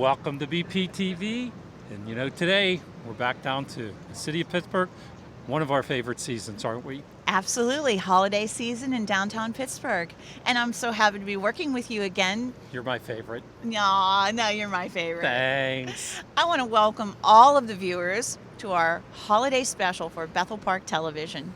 Welcome to BPTV. And today we're back down to the city of Pittsburgh, one of our favorite seasons, aren't we? Absolutely. Holiday season in downtown Pittsburgh. And I'm so happy to be working with you again. You're my favorite. No, you're my favorite. Thanks. I want to welcome all of the viewers to our holiday special for Bethel Park Television.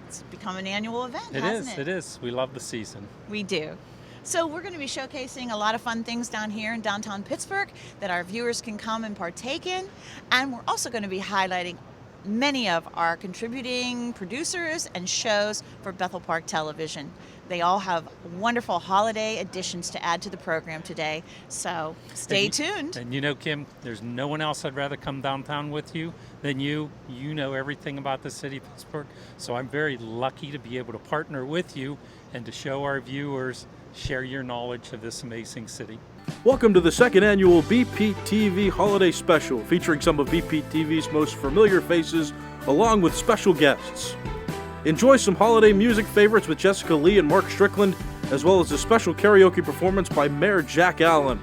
It's become an annual event, hasn't it? It is. We love the season. We do. So we're going to be showcasing a lot of fun things down here in downtown Pittsburgh that our viewers can come and partake in. And we're also going to be highlighting many of our contributing producers and shows for Bethel Park Television. They all have wonderful holiday additions to add to the program today. So stay tuned. And Kim, there's no one else I'd rather come downtown with you than you. You know everything about the city of Pittsburgh. So I'm very lucky to be able to partner with you and to show our viewers, share your knowledge of this amazing city. Welcome to the second annual BPTV Holiday Special, featuring some of BPTV's most familiar faces, along with special guests. Enjoy some holiday music favorites with Jessica Lee and Mark Strickland, as well as a special karaoke performance by Mayor Jack Allen.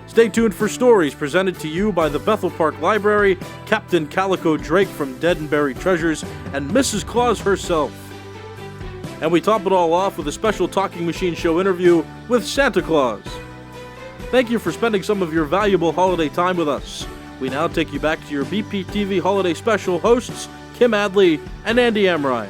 Stay tuned for stories presented to you by the Bethel Park Library, Captain Calico Drake from Dead and Buried Treasures, and Mrs. Claus herself. And we top it all off with a special Talking Machine Show interview with Santa Claus. Thank you for spending some of your valuable holiday time with us. We now take you back to your BPTV Holiday Special hosts, Kim Adley and Andy Amrine.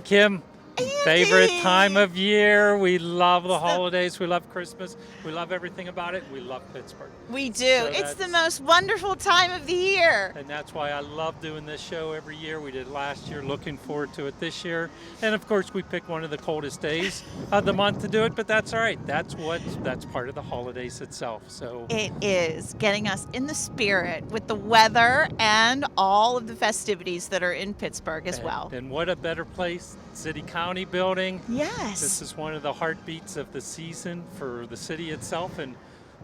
Kim, Andy! favorite time of year. We love the holidays. We love Christmas. We love everything about it. We love Pittsburgh. We do. So It's the most wonderful time of the year. And that's why I love doing this show every year. We did it last year, looking forward to it this year. And of course, we picked one of the coldest days of the month to do it, but that's all right. That's part of the holidays itself. So It is getting us in the spirit with the weather and all of the festivities that are in Pittsburgh as well. And what a better place, City County building. Yes. This is one of the heartbeats of the season for the city itself. And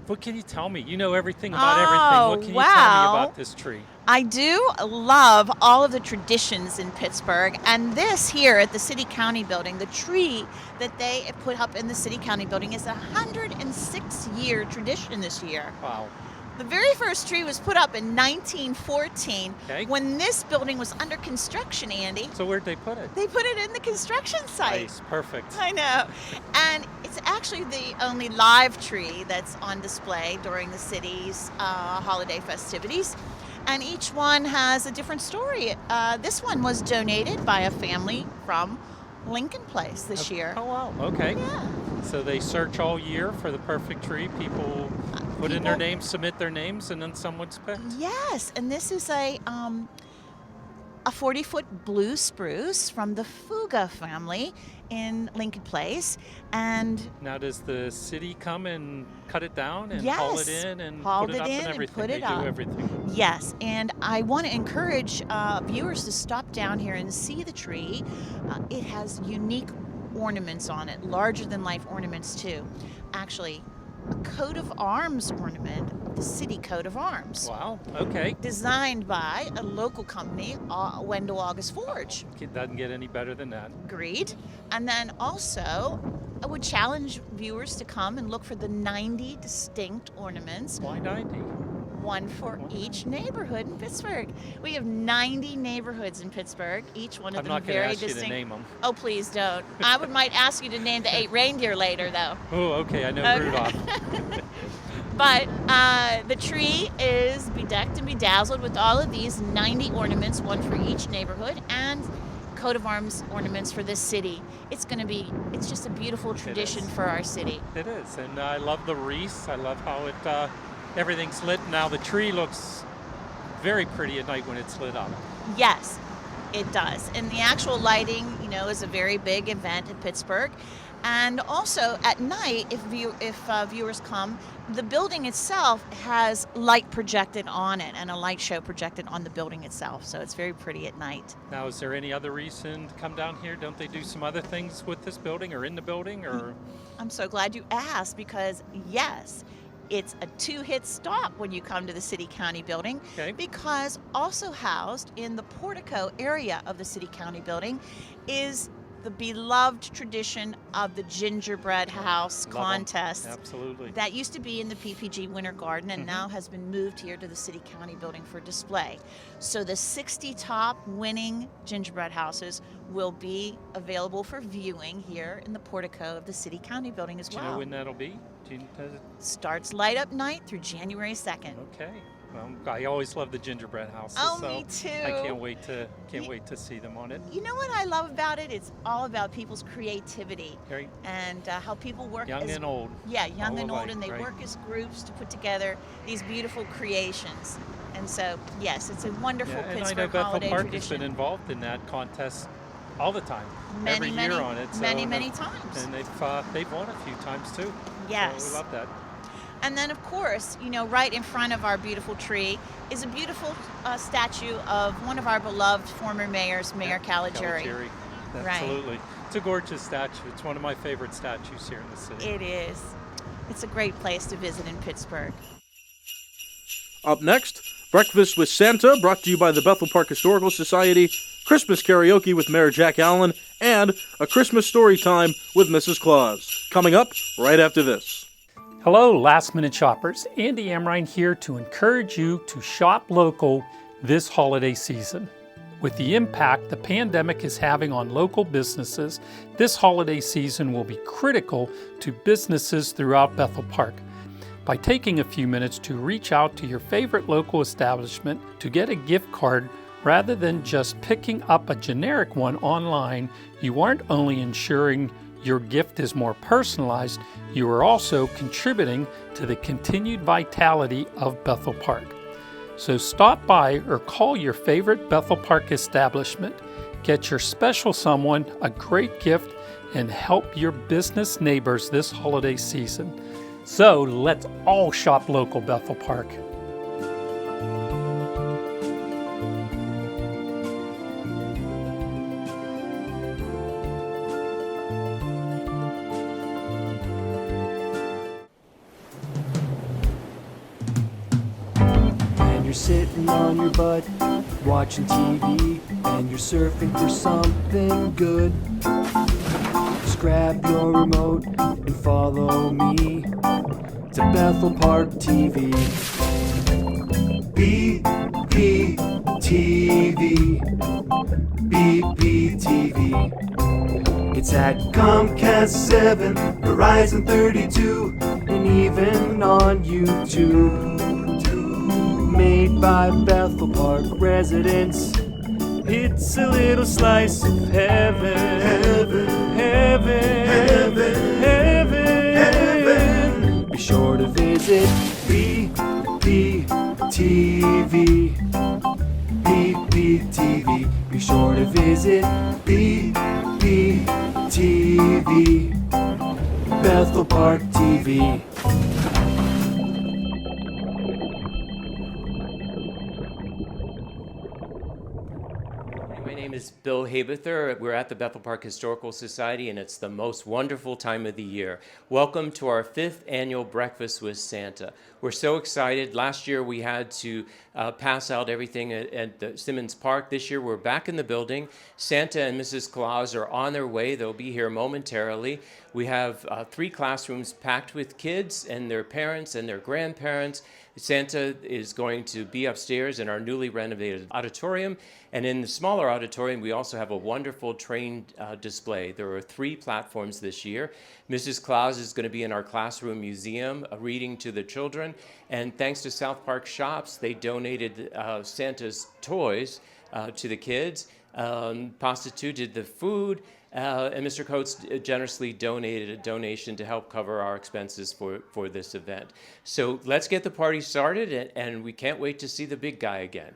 what can you tell me? You know everything about everything. What can you tell me about this tree? I do love all of the traditions in Pittsburgh, and this here at the City County building, the tree that they put up in the City County building is a 106-year tradition this year. Wow. The very first tree was put up in 1914 Okay. when this building was under construction, Andy. So where'd they put it? They put it in the construction site. Nice. Perfect. I know. And it's actually the only live tree that's on display during the city's holiday festivities. And each one has a different story. This one was donated by a family from Lincoln Place this year. Oh, wow. Okay. Yeah. So they search all year for the perfect tree. People put in their people- names, submit their names, and then someone's picked. Yes, and this is a 40-foot blue spruce from the Fuga family in Lincoln Place. And Now, does the city come and cut it down and Yes, haul it in and hauled put it it up in and and everything? put They it do up. everything. yes, and I want to encourage viewers to stop down here and see the tree. It has unique ornaments on it, larger than life ornaments too. Actually, a coat of arms ornament, the city coat of arms, Wow. Okay. designed by a local company, Wendell August Forge. It doesn't get any better than that. Agreed. And then also, I would challenge viewers to come and look for the 90 distinct ornaments, Why 90? one for each neighborhood in Pittsburgh. We have 90 neighborhoods in Pittsburgh, each one of I'm them not going to very ask you distinct. to name them. Oh, please don't. Might ask you to name the 8 reindeer later, though. Oh, okay. I know Okay. Rudolph. But the tree is bedecked and bedazzled with all of these 90 ornaments, one for each neighborhood, and coat of arms ornaments for this city. It's just a beautiful tradition is. for our city. It is, and I love the wreaths. I love how it everything's lit. Now the tree looks very pretty at night when it's lit up. Yes, it does. And the actual lighting, is a very big event in Pittsburgh. And also at night, if viewers come, the building itself has light projected on it and a light show projected on the building itself. So it's very pretty at night. Now, is there any other reason to come down here? Don't they do some other things with this building or in the building? Or I'm so glad you asked because, yes, it's a 2-hit stop when you come to the City County building. Okay. Because also housed in the portico area of the City County building is the beloved tradition of the gingerbread house Love 'em. contest Absolutely. that used to be in the PPG Winter Garden and now has been moved here to the City County building for display. So the 60 top winning gingerbread houses will be available for viewing here in the portico of the City County building as Do you know well. when that'll be? Do you, does it? Starts light up night through January 2nd. Okay. Well, I always love the gingerbread houses. Oh, so me too. I can't wait to see them on it. You know what I love about it? It's all about people's creativity Right. and how people work Young as and old. Yeah, young all and old, alike, and they right. work as groups to put together these beautiful creations. And so, yes, it's a wonderful Yeah, and I know Pittsburgh Bethel holiday Park has tradition. been involved in that contest all the time. Many, every many, year on it. So many times. And they've won a few times too. Yes. So we love that. And then, of course, right in front of our beautiful tree is a beautiful statue of one of our beloved former mayors, Mayor Caligiuri. Caligiuri. Right. Absolutely. It's a gorgeous statue. It's one of my favorite statues here in the city. It is. It's a great place to visit in Pittsburgh. Up next, Breakfast with Santa, brought to you by the Bethel Park Historical Society, Christmas karaoke with Mayor Jack Allen, and a Christmas story time with Mrs. Claus. Coming up right after this. Hello, last minute shoppers. Andy Amrine here to encourage you to shop local this holiday season. With the impact the pandemic is having on local businesses, this holiday season will be critical to businesses throughout Bethel Park. By taking a few minutes to reach out to your favorite local establishment to get a gift card rather than just picking up a generic one online, you aren't only ensuring your gift is more personalized, you are also contributing to the continued vitality of Bethel Park. So stop by or call your favorite Bethel Park establishment, get your special someone a great gift, and help your business neighbors this holiday season. So let's all shop local Bethel Park. And you're sitting on your butt, watching TV, and you're surfing for something good. Just grab your remote and follow me to Bethel Park TV. BPTV, BPTV. It's at Comcast 7, Verizon 32, and even on YouTube. Made by Bethel Park residents, it's a little slice of heaven, heaven, heaven, heaven, heaven. Be sure to visit BPTV, BPTV. Be sure to visit BPTV, Bethel Park TV. My name is Bill Habither. We're at the Bethel Park Historical Society, and it's the most wonderful time of the year. Welcome to our 5th annual Breakfast with Santa. We're so excited. Last year we had to pass out everything at the Simmons Park. This year we're back in the building. Santa and Mrs. Claus are on their way. They'll be here momentarily. We have 3 classrooms packed with kids and their parents and their grandparents. Santa is going to be upstairs in our newly renovated auditorium. And in the smaller auditorium, we also have a wonderful train display. There are 3 platforms this year. Mrs. Claus is going to be in our classroom museum, reading to the children. And thanks to South Park Shops, they donated Santa's toys to the kids. Pasta did the food. And Mr. Coates generously donated a donation to help cover our expenses for this event. So let's get the party started, and we can't wait to see the big guy again.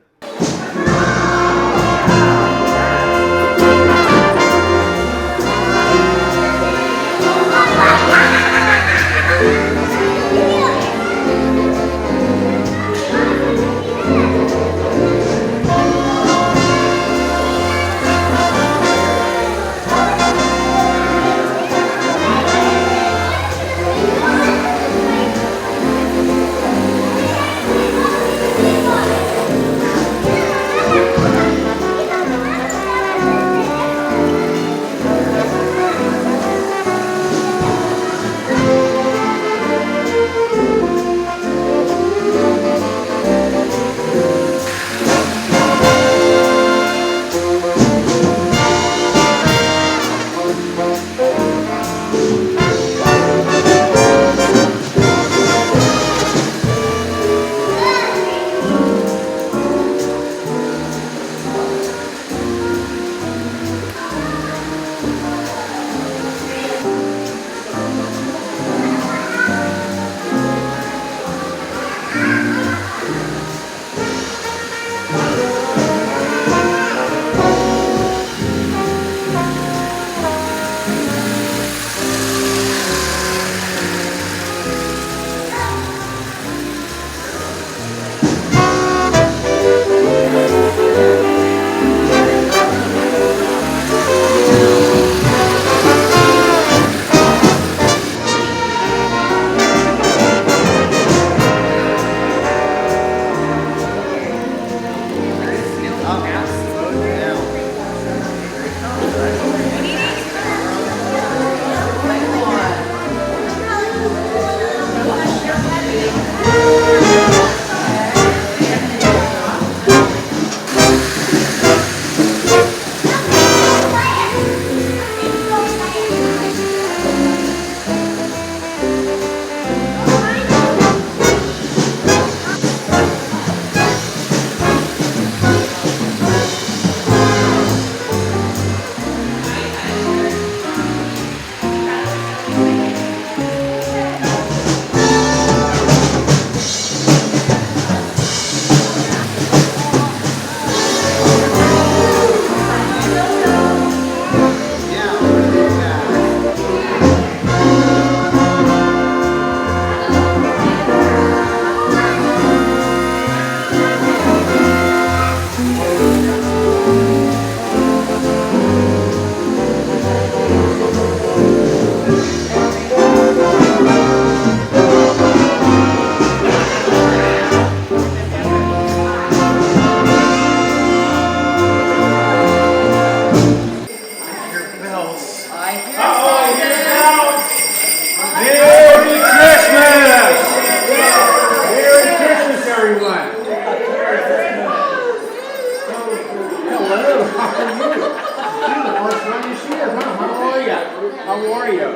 First one this year, huh? How are you? How are you?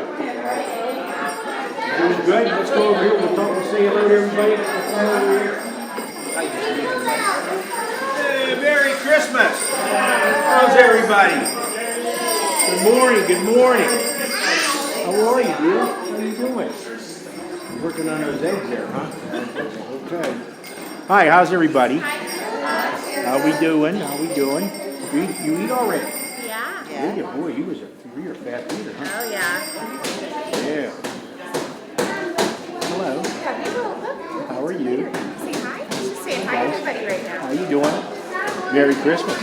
Doing good? Let's go over here. We'll talk and say hello to everybody. Let's come over here. Hey, Merry Christmas! How's everybody? Good morning, good morning. How are you, dear? How are you doing? You're working on those eggs there, huh? Okay. Hi, how's everybody? How we doing? How we doing? You eat already? Yeah. Yeah. Boy, you were a fast eater, huh? Oh, yeah. Yeah. Hello. How are you? Say hi. Just say hi to everybody right now. How you doing? Merry Christmas.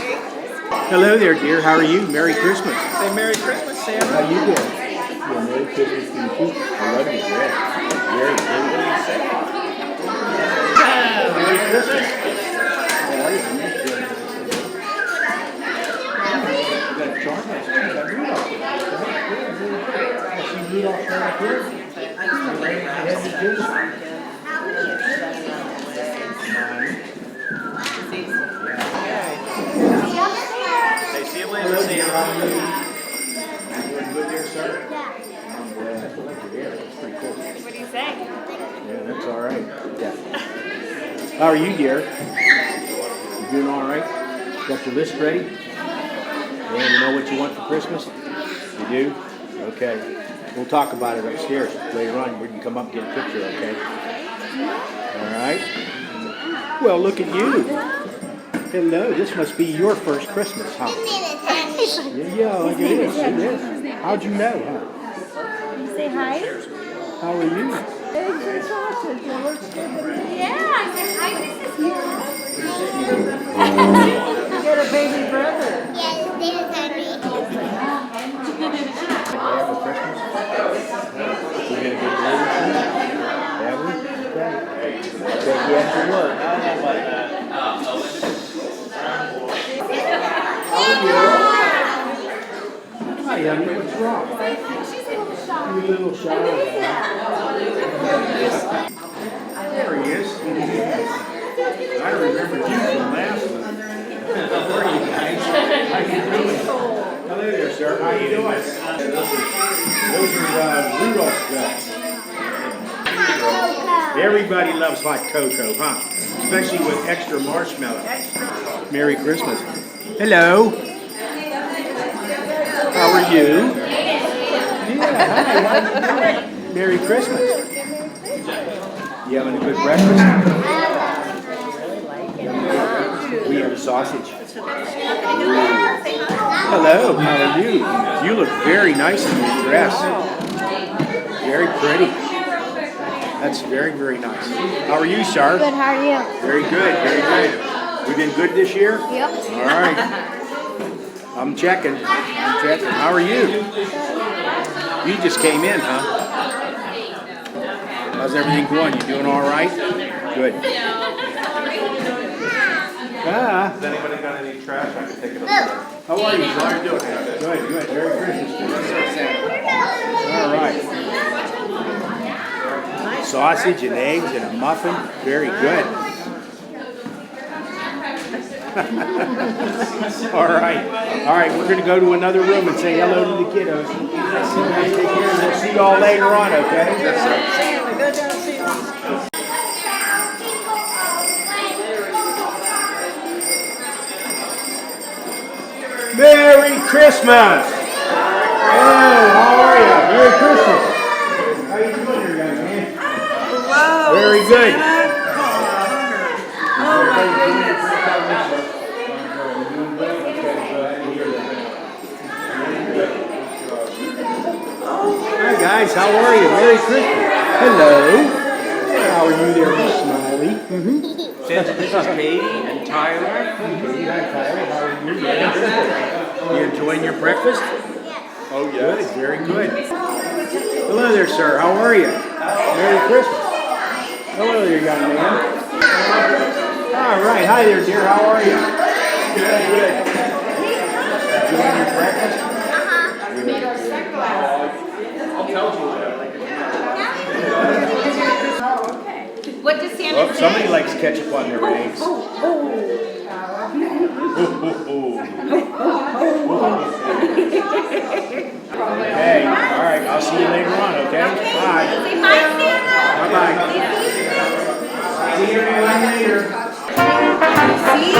Hello there, dear. How are you? Merry Christmas. Say Merry Christmas, Sam. How you doing? Yeah, Merry Christmas to you too. I love you, yeah. Very pretty. Merry Christmas. How are you? You got Charles. You got Rudolph. I see Rudolph right up here. Say, see you later, Sam. Doing good there, sir? Yeah. I'm glad. I like your hair. That's pretty cool. What do you say? Yeah, that's all right. Yeah. How are you, dear? You doing all right? Got your list ready? Yeah, you know what you want for Christmas? You do? Okay. We'll talk about it upstairs later on. We can come up and get a picture, okay? All right. Well, look at you. Hello. This must be your first Christmas, huh? Yeah, look at this. It is. How'd you know, huh? Say hi. How are you? Yeah, I said hi, Mrs. You got a baby brother. Have a Christmas? We get a good day this year? Have we? Okay. I'll take you after work. Hi, honey. What's wrong? You a little shy. There he is. I remember you from last one. How are you guys? How you doing? Hello there, sir. How you doing? Those are Rudolph's guys. Everybody loves hot cocoa, huh? Especially with extra marshmallow. Merry Christmas. Hello. How are you? Yeah, hi. Merry Christmas. You having a good breakfast? We have sausage. Hello, how are you? You look very nice in your dress. Very pretty. That's very, very nice. How are you, sir? Good, how are you? Very good, very good. We been good this year? Yep. All right. I'm checking. How are you? You just came in, huh? How's everything going? You doing all right? Good. Ah. Has anybody got any trash? I can take it up. How are you? How are you doing? Good, good. Merry Christmas. All right. Sausage and eggs and a muffin. Very good. All right. All right, we're going to go to another room and say hello to the kiddos. You guys take care, and we'll see y'all later on, okay? Go down and see him. Merry Christmas! Hey, how are you? Merry Christmas! How you doing here, young man? Hello. Very good. Oh my goodness. Hi guys, how are you? Merry Christmas! Hello! How are you there, Miss Smiley? Santa, this is Katie and Tyler. Katie, hi Tyler, how are you? You enjoying your breakfast? Oh yeah. Good, very good. Hello there, sir. How are you? Merry Christmas. Hello there, young man. All right. Hi there, dear. How are you? Good, good. Enjoying your breakfast? What does Santa Oh, somebody likes ketchup on their eggs. Hey, all right, I'll see you later on, okay? Bye. Say bye, Santa. Bye-bye. See everyone later. Guys, look over. I see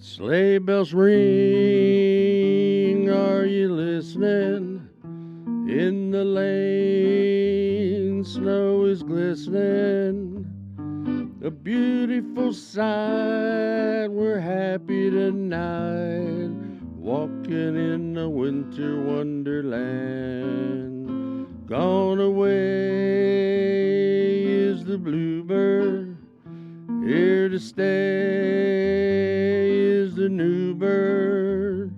Sleigh bells ring, are you listening? In the lane, snow is glistening. A beautiful sight, we're happy tonight, walking in a winter wonderland. Gone away is the bluebird, here to stay is the new bird.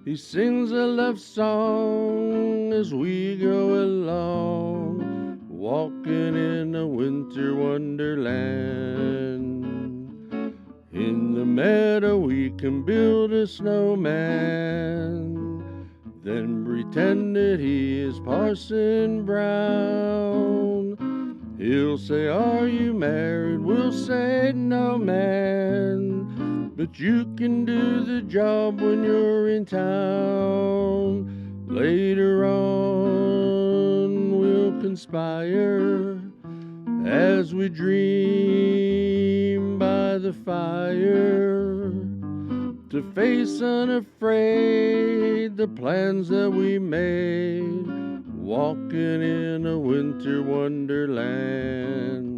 He sings a love song as we go along, walking in a winter wonderland. In the meadow we can build a snowman, then pretend that he is Parson Brown. He'll say, are you married? We'll say, no, man. But you can do the job when you're in town. Later on, we'll conspire as we dream by the fire, to face unafraid the plans that we made, walking in a winter wonderland.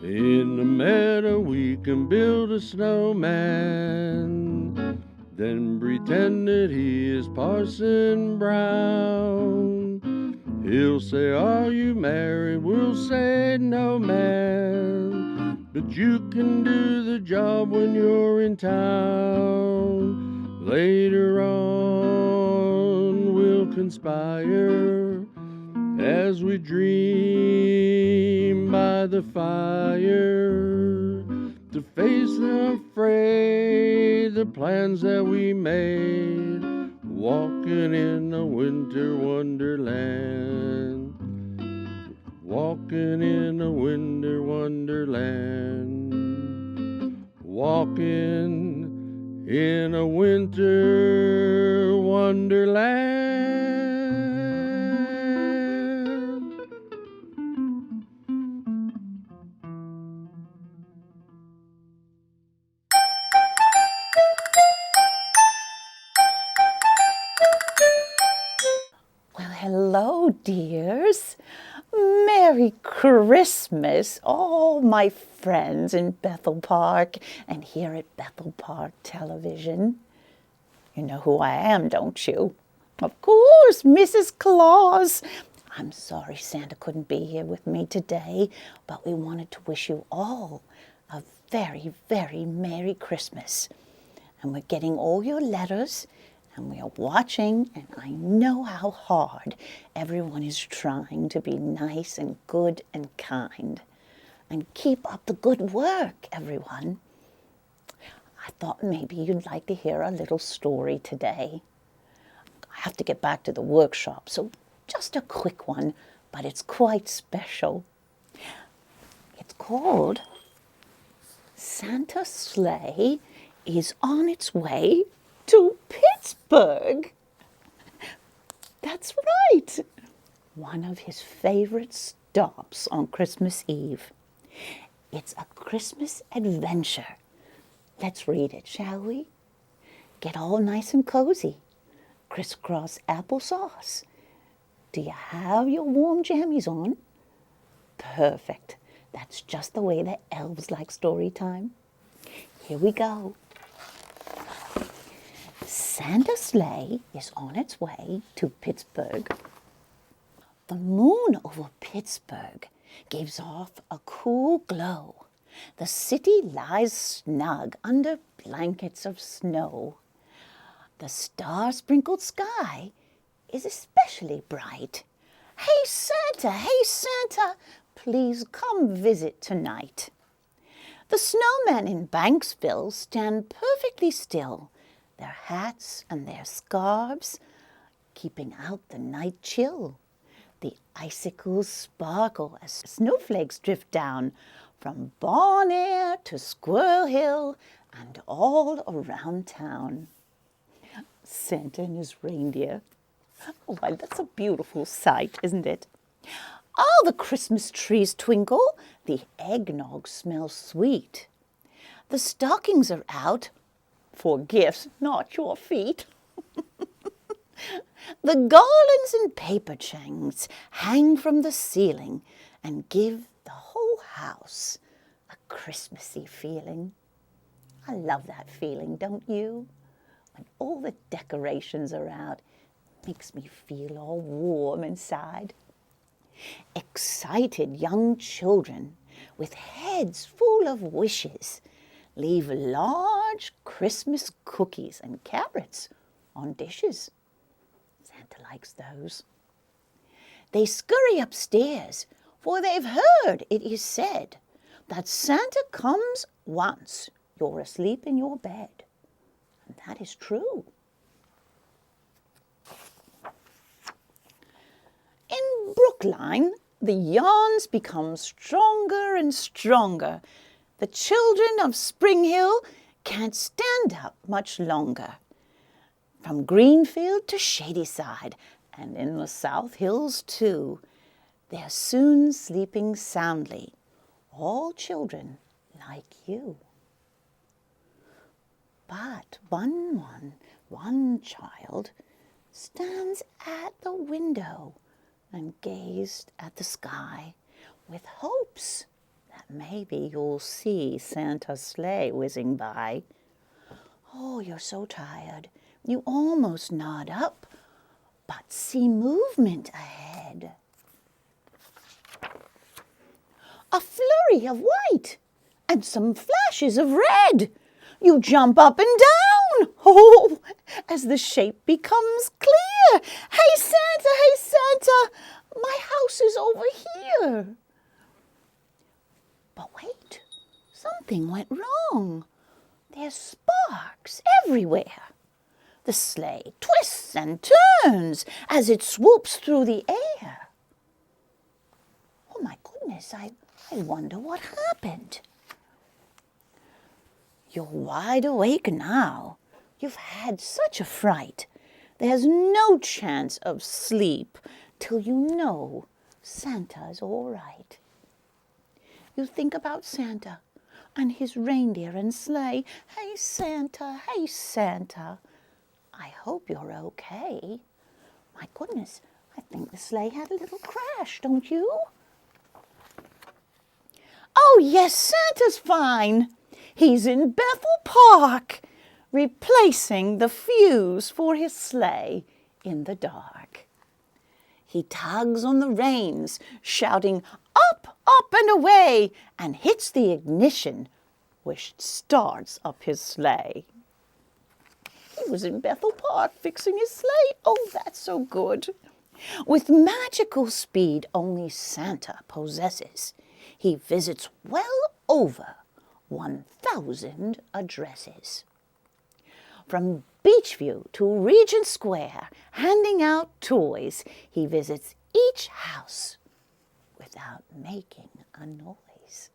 In the meadow we can build a snowman, then pretend that he is Parson Brown. He'll say, are you married? We'll say, no, man. But you can do the job when you're in town. Later on we'll conspire as we dream by the fire, to face unafraid the plans that we made, walking in a winter wonderland, walking in a winter wonderland, walking in a winter wonderland. Hello, dears. Merry Christmas, all my friends in Bethel Park and here at Bethel Park Television. You know who I am, don't you? Of course, Mrs. Claus. I'm sorry Santa couldn't be here with me today, but we wanted to wish you all a very, very Merry Christmas. And we're getting all your letters, and we are watching, and I know how hard everyone is trying to be nice and good and kind. And keep up the good work, everyone. I thought maybe you'd like to hear a little story today. have to get back to the workshop, so just a quick one, but it's quite special. It's called Santa's Sleigh is on its way to Pittsburgh. That's right. One of his favorite stops on Christmas Eve. It's a Christmas adventure. Let's read it, shall we? Get all nice and cozy. Crisscross applesauce. Do you have your warm jammies on? Perfect. That's just the way the elves like story time. Here we go. Santa's sleigh is on its way to Pittsburgh. The moon over Pittsburgh gives off a cool glow. The city lies snug under blankets of snow. The star-sprinkled sky is especially bright. Hey Santa, please come visit tonight. The snowmen in Banksville stand perfectly still, their hats and their scarves keeping out the night chill. The icicles sparkle as snowflakes drift down from Bon Air to Squirrel Hill and all around town. Santa and his reindeer. Why, that's a beautiful sight, isn't it? All the Christmas trees twinkle, the eggnog smells sweet. The stockings are out for gifts, not your feet. The garlands and paper chains hang from the ceiling and give the whole house a Christmassy feeling. I love that feeling, don't you? When all the decorations are out, it makes me feel all warm inside. Excited young children with heads full of wishes leave large Christmas cookies and carrots on dishes. Santa likes those. They scurry upstairs, for they've heard it is said that Santa comes once you're asleep in your bed. And that is true. In Brookline, the yarns become stronger and stronger. The children of Spring Hill can't stand up much longer. From Greenfield to Shadyside, and in the South Hills too, they're soon sleeping soundly, all children like you. But one child stands at the window and gazed at the sky with hopes that maybe you'll see Santa's sleigh whizzing by. Oh, you're so tired. You almost nod up, but see movement ahead. A flurry of white and some flashes of red. You jump up and down, oh, as the shape becomes clear. Hey Santa, my house is over here. But wait, something went wrong. There's sparks everywhere. The sleigh twists and turns as it swoops through the air. Oh my goodness, I wonder what happened. You're wide awake now. You've had such a fright. There's no chance of sleep till you know Santa's all right. You think about Santa and his reindeer and sleigh. Hey Santa, I hope you're okay. My goodness, I think the sleigh had a little crash, don't you? Oh yes, Santa's fine. He's in Bethel Park, replacing the fuse for his sleigh in the dark. He tugs on the reins, shouting, up, up and away, and hits the ignition, which starts up his sleigh. He was in Bethel Park fixing his sleigh. Oh, that's so good. With magical speed only Santa possesses, he visits well over 1,000 addresses. From Beachview to Regent Square, handing out toys, he visits each house without making a noise.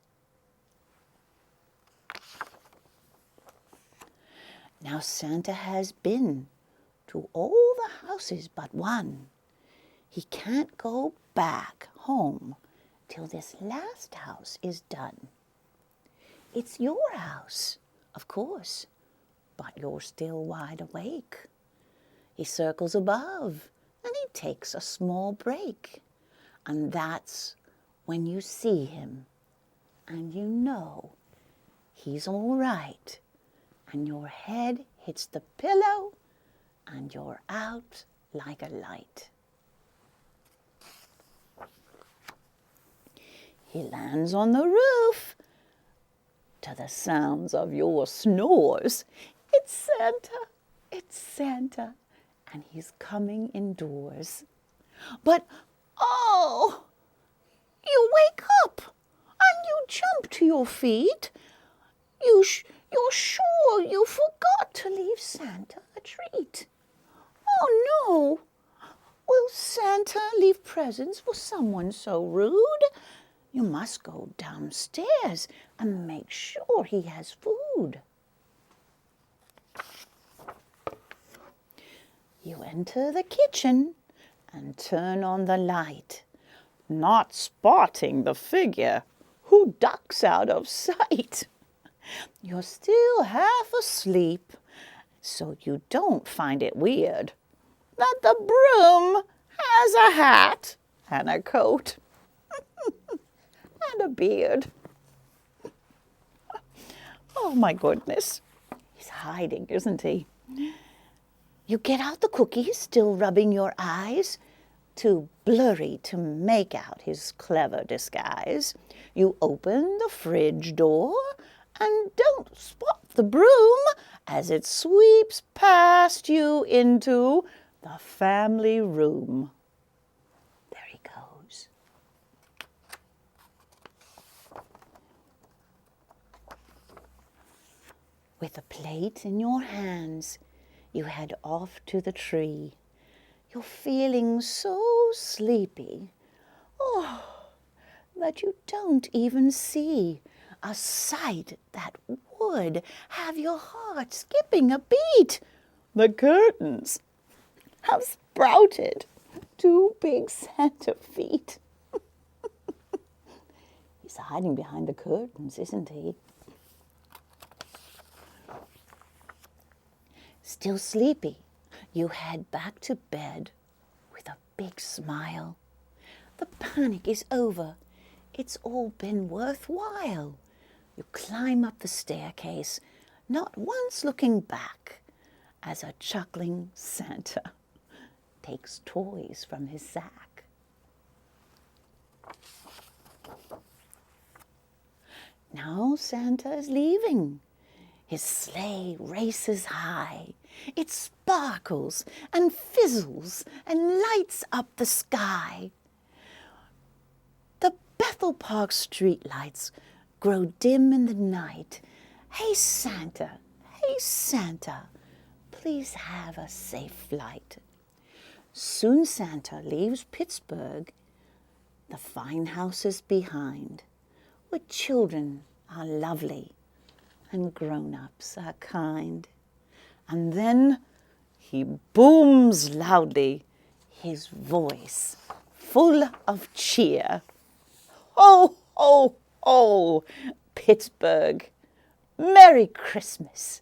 Now Santa has been to all the houses but one. He can't go back home till this last house is done. It's your house, of course, but you're still wide awake. He circles above and he takes a small break. And that's when you see him and you know he's all right. And your head hits the pillow and you're out like a light. He lands on the roof to the sounds of your snores. It's Santa, and he's coming indoors. But, oh, you wake up and you jump to your feet. You're sure you forgot to leave Santa a treat. Oh, no. Will Santa leave presents for someone so rude? You must go downstairs and make sure he has food. You enter the kitchen and turn on the light, not spotting the figure who ducks out of sight. You're still half asleep, so you don't find it weird that the broom has a hat and a coat and a beard. Oh my goodness, he's hiding, isn't he? You get out the cookies, still rubbing your eyes, too blurry to make out his clever disguise. You open the fridge door and don't spot the broom as it sweeps past you into the family room. There he goes. With a plate in your hands, you head off to the tree. You're feeling so sleepy, that you don't even see a sight that would have your heart skipping a beat. The curtains have sprouted 2 big Santa feet. He's hiding behind the curtains, isn't he? Still sleepy, you head back to bed with a big smile. The panic is over. It's all been worthwhile. You climb up the staircase, not once looking back, as a chuckling Santa takes toys from his sack. Now Santa is leaving. His sleigh races high. It sparkles and fizzles and lights up the sky. The Bethel Park streetlights grow dim in the night. Hey Santa, please have a safe flight. Soon Santa leaves Pittsburgh, the fine houses behind, where children are lovely and grown-ups are kind. And then he booms loudly, his voice full of cheer. Ho, ho, ho, Pittsburgh, Merry Christmas.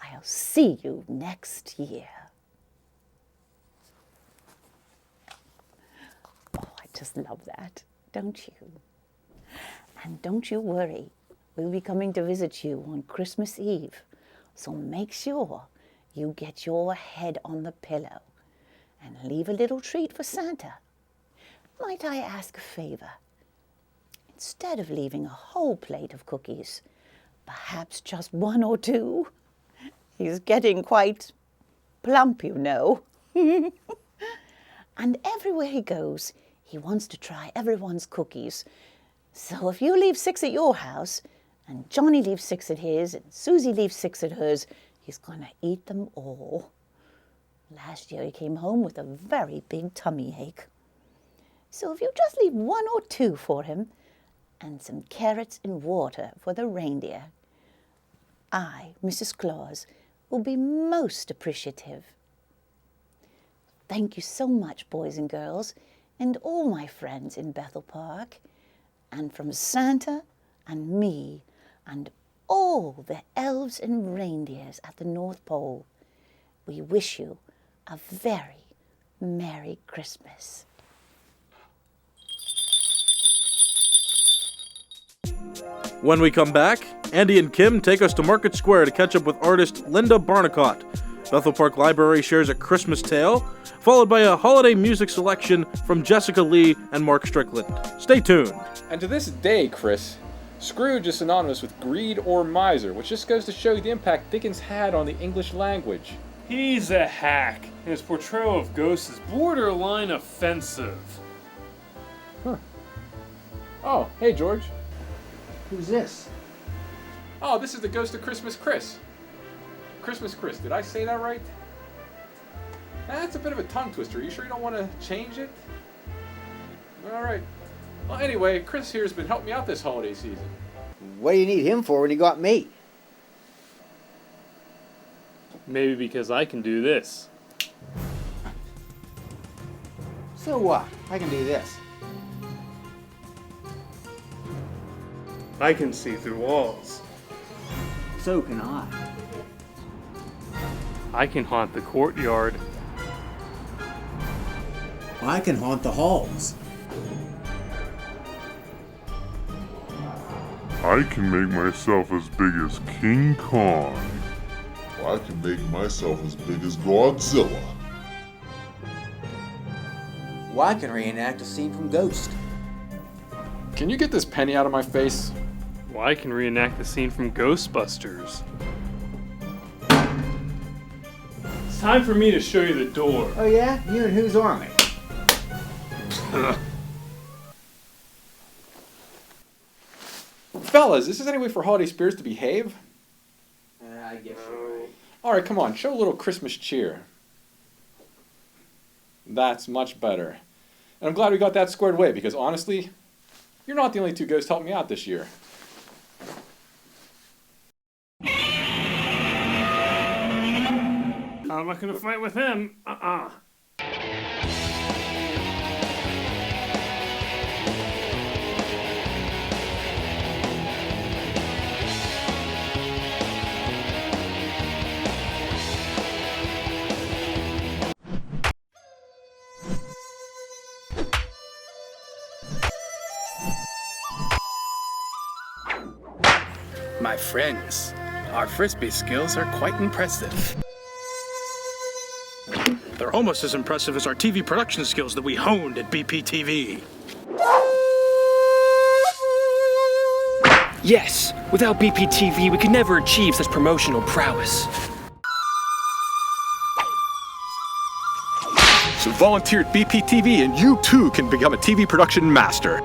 I'll see you next year. Oh, I just love that, don't you? And don't you worry, we'll be coming to visit you on Christmas Eve. So make sure you get your head on the pillow and leave a little treat for Santa. Might I ask a favor? Instead of leaving a whole plate of cookies, perhaps just 1 or 2. He's getting quite plump, you know. And everywhere he goes, he wants to try everyone's cookies. So if you leave 6 at your house, and Johnny leaves 6 at his, and Susie leaves 6 at hers, he's going to eat them all. Last year he came home with a very big tummy ache. So if you just leave 1 or 2 for him, and some carrots and water for the reindeer, I, Mrs. Claus, will be most appreciative. Thank you so much, boys and girls, and all my friends in Bethel Park, and from Santa and me and all the elves and reindeers at the North Pole, we wish you a very Merry Christmas. When we come back, Andy and Kim take us to Market Square to catch up with artist Linda Barnicott. Bethel Park Library shares a Christmas tale, followed by a holiday music selection from Jessica Lee and Mark Strickland. Stay tuned. And to this day, Chris, Scrooge is synonymous with greed or miser, which just goes to show you the impact Dickens had on the English language. He's a hack, and his portrayal of ghosts is borderline offensive. Huh. Oh, hey, George. Who's this? Oh, this is the Ghost of Christmas Chris. Christmas Chris, did I say that right? That's a bit of a tongue twister. Are you sure you don't want to change it? Alright. Well, anyway, Chris here has been helping me out this holiday season. What do you need him for when you got me? Maybe because I can do this. So what? I can do this. I can see through walls. So can I. I can haunt the courtyard. I can haunt the halls. I can make myself as big as King Kong. I can make myself as big as Godzilla. Well, I can reenact a scene from Ghost. Can you get this penny out of my face? Well, I can reenact the scene from Ghostbusters. It's time for me to show you the door. Oh yeah? You and whose army? Fellas, is this any way for holiday spirits to behave? I guess you're right. Alright, come on, show a little Christmas cheer. That's much better. And I'm glad we got that squared away, because honestly, you're not the only 2 ghosts helping me out this year. I'm not gonna fight with him. My friends, our frisbee skills are quite impressive. They're almost as impressive as our TV production skills that we honed at BPTV. Yes, without BPTV, we could never achieve such promotional prowess. So volunteer at BPTV and you too can become a TV production master.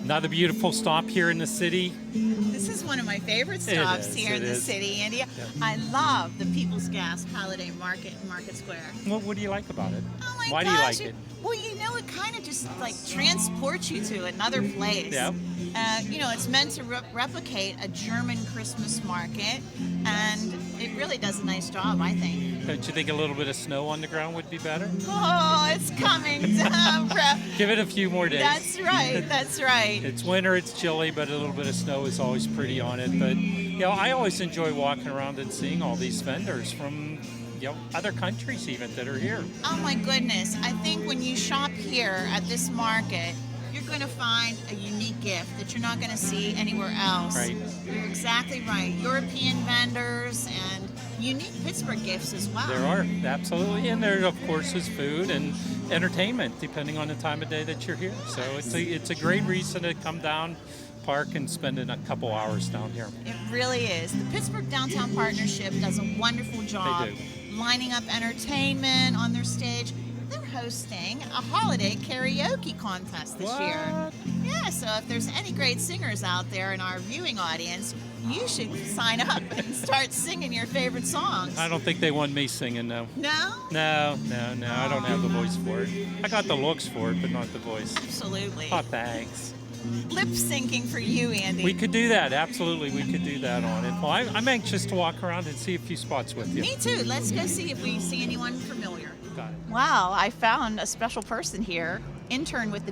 Another beautiful stop here in the city. This is one of my favorite stops is, here in it the is. city, Andy. Yeah. I love the People's Gas Holiday Market in Market Square. What do you like about it? Oh my Why gosh, do you like it? Well, you know, it kind of just like transports you to another place. Yeah. You know, it's meant to replicate a German Christmas market, and it really does a nice job, I think. Don't you think a little bit of snow on the ground would be better? Oh, it's coming down, bro. Give it a few more days. That's right. That's right. It's winter, it's chilly, but a little bit of snow is always pretty on it. But, you know, I always enjoy walking around and seeing all these vendors from, you know, other countries even that are here. Oh my goodness. I think when you shop here at this market, you're going to find a unique gift that you're not going to see anywhere else. Right. You're exactly right. European vendors and unique Pittsburgh gifts as well. There are, absolutely. And there, of course, is food and entertainment, depending on the time of day that you're here. So it's a great reason to come down Park and spending a couple hours down here. It really is. The Pittsburgh Downtown Partnership does a wonderful job lining up entertainment on their stage. They're hosting a holiday karaoke contest this year. Yeah, so if there's any great singers out there in our viewing audience, you should sign up and start singing your favorite songs. I don't think they want me singing, no. No? No. I don't have the voice for it. I got the looks for it, but not the voice. Absolutely. Oh, thanks. Lip syncing for you, Andy. We could do that. Absolutely, we could do that on it. Well, I'm anxious to walk around and see a few spots with you. Me too. Let's go see if we see anyone familiar. Got it. Wow, I found a special person here, intern with the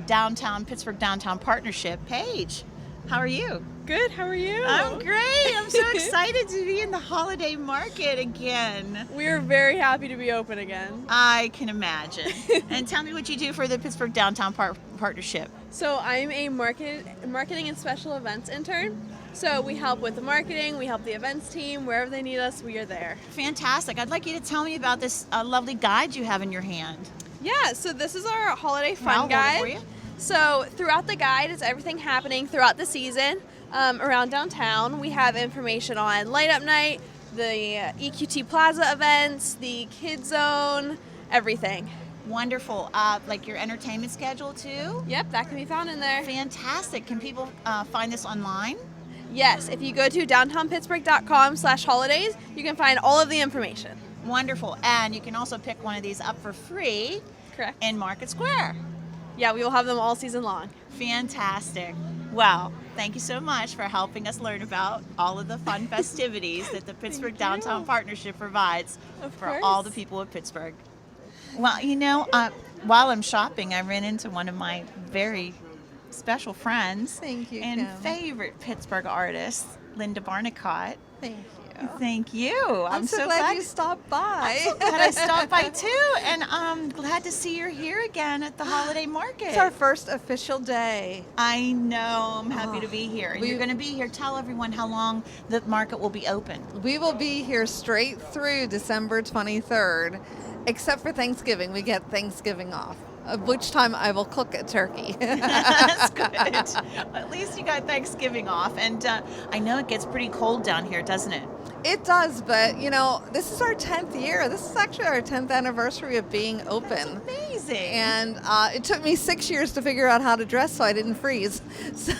Pittsburgh Downtown Partnership, Paige. How are you? Good, how are you? I'm great. I'm so excited to be in the holiday market again. We're very happy to be open again. I can imagine. And tell me what you do for the Pittsburgh Downtown Partnership. So I'm a marketing and special events intern. So we help with the marketing, we help the events team, wherever they need us, we are there. Fantastic. I'd like you to tell me about this lovely guide you have in your hand. Yeah, so this is our holiday fun I'll hold it guide. for you. So throughout the guide is everything happening throughout the season around downtown. We have information on Light Up Night, the EQT Plaza events, the Kids Zone, everything. Wonderful. Like your entertainment schedule too? Yep, that can be found in there. Fantastic. Can people find this online? Yes, if you go to downtownpittsburgh.com/holidays, you can find all of the information. Wonderful. And you can also pick one of these up for free. Correct. In Market Square. Yeah, we will have them all season long. Fantastic. Well, thank you so much for helping us learn about all of the fun festivities that the Pittsburgh Downtown Partnership provides for all the people of Pittsburgh. Well, you know, while I'm shopping, I ran into one of my very special friends. Thank you, and Kim. favorite Pittsburgh artist, Linda Barnicott. Thank you. Thank you. I'm so glad you stopped by. I'm so glad I stopped by too, and I'm glad to see you're here again at the holiday market. It's our first official day. I know. I'm happy to be here. And you're going to be here. Tell everyone how long the market will be open. We will be here straight through December 23rd, except for Thanksgiving. We get Thanksgiving off, at which time I will cook a turkey. That's good. At least you got Thanksgiving off. And I know it gets pretty cold down here, doesn't it? It does, but you know, this is our 10th year. This is actually our 10th anniversary of being open. That's amazing. And it took me 6 years to figure out how to dress so I didn't freeze. So,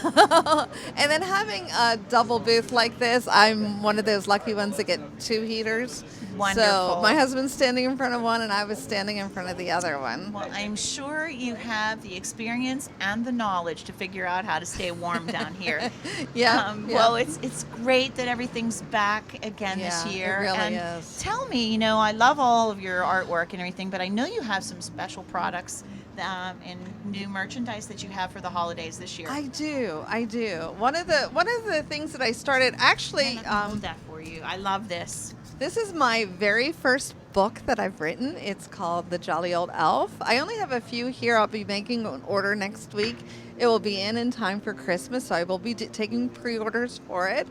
and then having a double booth like this, I'm one of those lucky ones that get 2 heaters. Wonderful. So my husband's standing in front of one and I was standing in front of the other one. Well, I'm sure you have the experience and the knowledge to figure out how to stay warm down here. Yeah. Well, it's great that everything's back again this year. It really and is. Tell me, you know, I love all of your artwork and everything, but I know you have some special products and new merchandise that you have for the holidays this year. I do. One of the things that I started actually. Hold that for you. I love this. This is my very first book that I've written. It's called The Jolly Old Elf. I only have a few here. I'll be making an order next week. It will be in time for Christmas, so I will be taking pre-orders for it.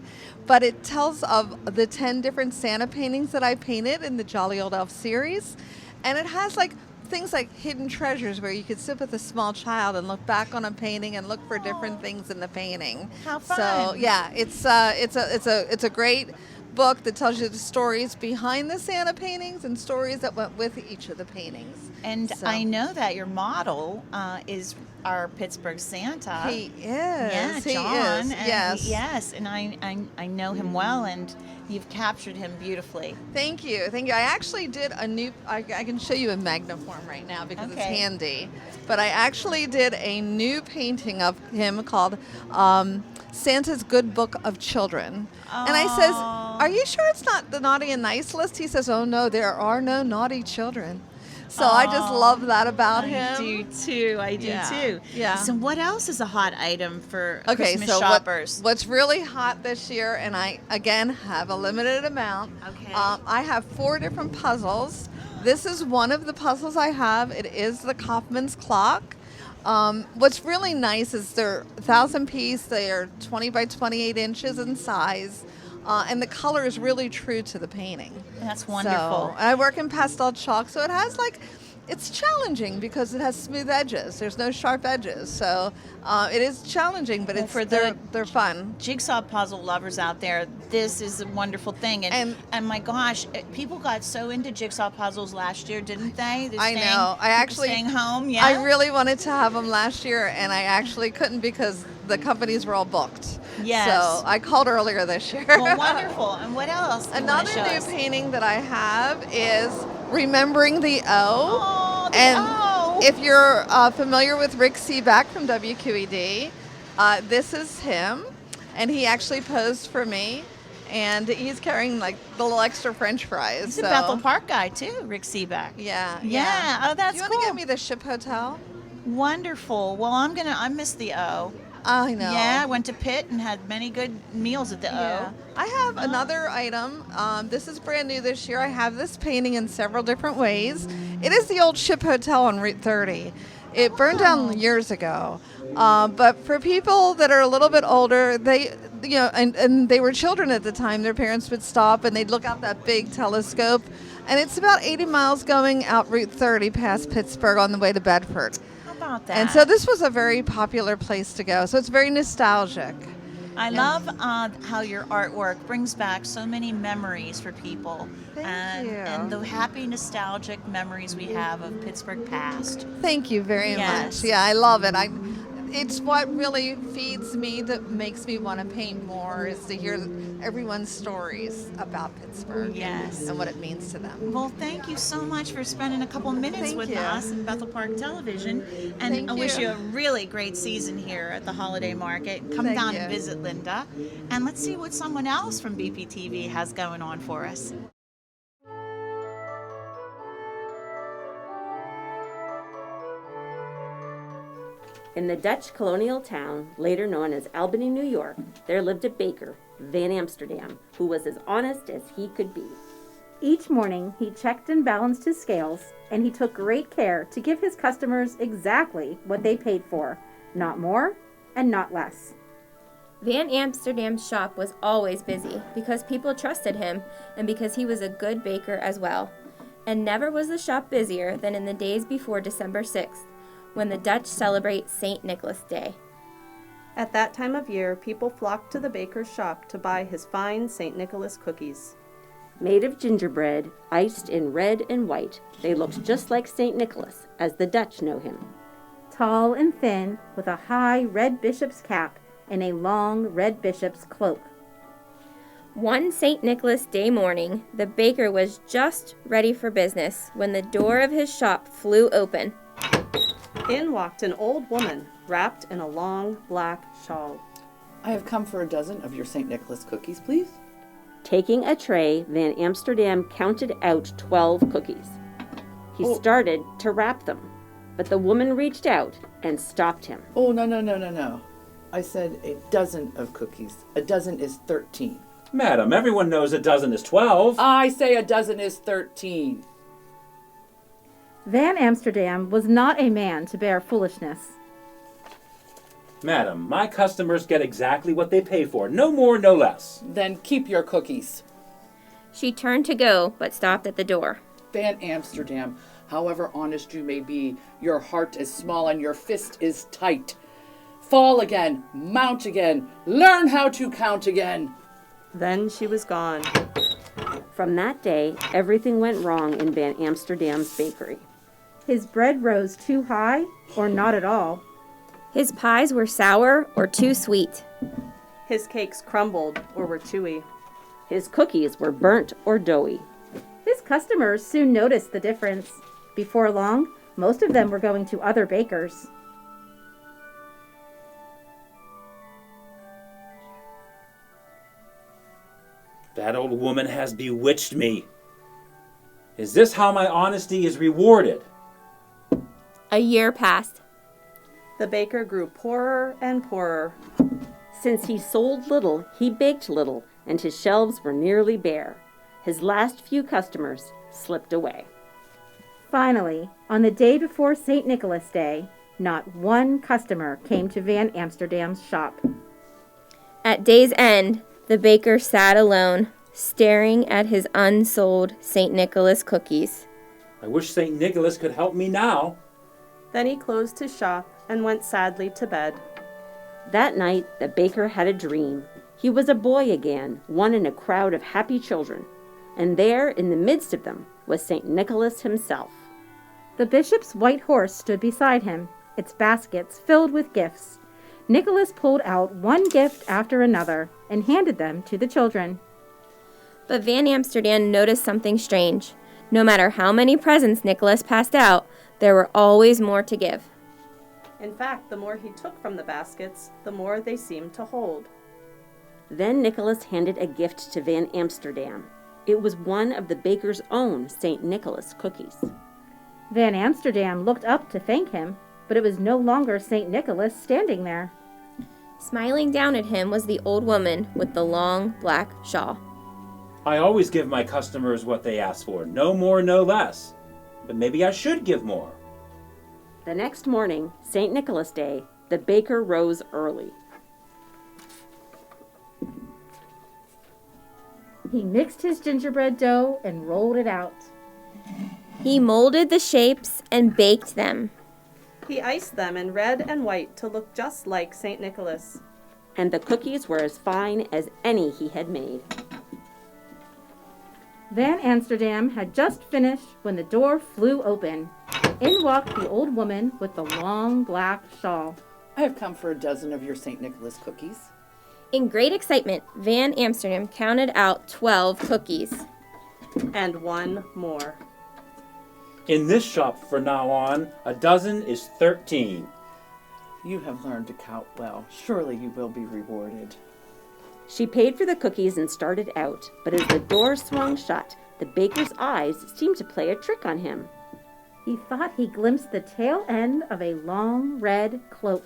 But it tells of the 10 different Santa paintings that I painted in the Jolly Old Elf series. And it has like things like hidden treasures where you could sit with a small child and look back on a painting and look for different things in the painting. How fun. So yeah, it's a great book that tells you the stories behind the Santa paintings and stories that went with each of the paintings. And So- I know that your model is our Pittsburgh Santa. He is. Yeah, He John. is. And Yes. yes, and I know him well, and you've captured him beautifully. Thank you. I actually did a new, I can show you in Magniform right now because it's Okay. handy. But I actually did a new painting of him called Santa's Good Book of Children. And I says, are you sure it's not the naughty and nice list? He says, oh no, there are no naughty children. So I just love that about him. I do too. I do too. Yeah. So what else is a hot item for Okay, Christmas so shoppers? what's really hot this year, and I, again, have a limited amount. Okay. I have 4 different puzzles. This is one of the puzzles I have. It is the Kaufman's clock. What's really nice is they're 1,000-piece. They are 20 by 28 inches in size. And the color is really true to the painting. That's wonderful. So, and I work in pastel chalk, so it has like it's challenging because it has smooth edges. There's no sharp edges, so it is challenging, but it's they're fun. Jigsaw puzzle lovers out there, this is a wonderful thing. And my gosh, people got so into jigsaw puzzles last year, didn't they? I know. I actually staying home. Yeah. I really wanted to have them last year, and I actually couldn't because the companies were all booked. Yes. So I called earlier this year. Well, wonderful. And what else? do you wanna Another show new us? painting that I have is Remembering the O. Oh, the and O. if you're familiar with Rick Seaback from WQED, this is him, and he actually posed for me, and he's carrying like the little extra French fries. He's a Bethel Park guy too, Rick Seaback. Yeah. Yeah. Oh, that's Do you cool. want to give me the Ship Hotel? Wonderful. Well, I miss the O. I know. Yeah, I went to Pitt and had many good meals at the Yeah. O. I have another item. This is brand new this year. I have this painting in several different ways. It is the old Ship Hotel on Route 30. It burned down years ago. But for people that are a little bit older, they, and they were children at the time, their parents would stop and they'd look out that big telescope. And it's about 80 miles going out Route 30 past Pittsburgh on the way to Bedford. How about that? And so this was a very popular place to go. So it's very nostalgic. I love how your artwork brings back so many memories for people. Thank you. And the happy, nostalgic memories we have of Pittsburgh past. Thank you very Yes. much. Yeah, I love it. It's what really feeds me, that makes me want to paint more, is to hear everyone's stories about Pittsburgh. Yes. And what it means to them. Well, thank you so much for spending a couple minutes Thank with you. us in Bethel Park Television. And Thank I wish you. you a really great season here at the Holiday Market. Come Thank down you. and visit Linda. And let's see what someone else from BPTV has going on for us. In the Dutch colonial town, later known as Albany, New York, there lived a baker, Van Amsterdam, who was as honest as he could be. Each morning, he checked and balanced his scales, and he took great care to give his customers exactly what they paid for, not more and not less. Van Amsterdam's shop was always busy because people trusted him and because he was a good baker as well. And never was the shop busier than in the days before December 6th, when the Dutch celebrate St. Nicholas Day. At that time of year, people flocked to the baker's shop to buy his fine St. Nicholas cookies. Made of gingerbread, iced in red and white, they looked just like St. Nicholas, as the Dutch know him. Tall and thin, with a high red bishop's cap and a long red bishop's cloak. One St. Nicholas Day morning, the baker was just ready for business when the door of his shop flew open. In walked an old woman, wrapped in a long black shawl. I have come for a dozen of your St. Nicholas cookies, please. Taking a tray, Van Amsterdam counted out 12 cookies. He started to wrap them, but the woman reached out and stopped him. Oh, no. I said a dozen of cookies. A dozen is 13. Madam, everyone knows a dozen is 12. I say a dozen is 13. Van Amsterdam was not a man to bear foolishness. Madam, my customers get exactly what they pay for. No more, no less. Then keep your cookies. She turned to go, but stopped at the door. Van Amsterdam, however honest you may be, your heart is small and your fist is tight. Fall again, mount again, learn how to count again. Then she was gone. From that day, everything went wrong in Van Amsterdam's bakery. His bread rose too high or not at all. His pies were sour or too sweet. His cakes crumbled or were chewy. His cookies were burnt or doughy. His customers soon noticed the difference. Before long, most of them were going to other bakers. That old woman has bewitched me. Is this how my honesty is rewarded? A year passed. The baker grew poorer and poorer. Since he sold little, he baked little, and his shelves were nearly bare. His last few customers slipped away. Finally, on the day before St. Nicholas Day, not one customer came to Van Amsterdam's shop. At day's end, the baker sat alone, staring at his unsold St. Nicholas cookies. I wish St. Nicholas could help me now. Then he closed his shop and went sadly to bed. That night, the baker had a dream. He was a boy again, one in a crowd of happy children. And there, in the midst of them, was St. Nicholas himself. The bishop's white horse stood beside him, its baskets filled with gifts. Nicholas pulled out one gift after another and handed them to the children. But Van Amsterdam noticed something strange. No matter how many presents Nicholas passed out, there were always more to give. In fact, the more he took from the baskets, the more they seemed to hold. Then Nicholas handed a gift to Van Amsterdam. It was one of the baker's own St. Nicholas cookies. Van Amsterdam looked up to thank him, but it was no longer St. Nicholas standing there. Smiling down at him was the old woman with the long black shawl. I always give my customers what they ask for, no more, no less. But maybe I should give more. The next morning, St. Nicholas Day, the baker rose early. He mixed his gingerbread dough and rolled it out. He molded the shapes and baked them. He iced them in red and white to look just like St. Nicholas. And the cookies were as fine as any he had made. Van Amsterdam had just finished when the door flew open. In walked the old woman with the long black shawl. I have come for a dozen of your St. Nicholas cookies. In great excitement, Van Amsterdam counted out 12 cookies. And one more. In this shop from now on, a dozen is 13. You have learned to count well. Surely you will be rewarded. She paid for the cookies and started out, but as the door swung shut, the baker's eyes seemed to play a trick on him. He thought he glimpsed the tail end of a long red cloak.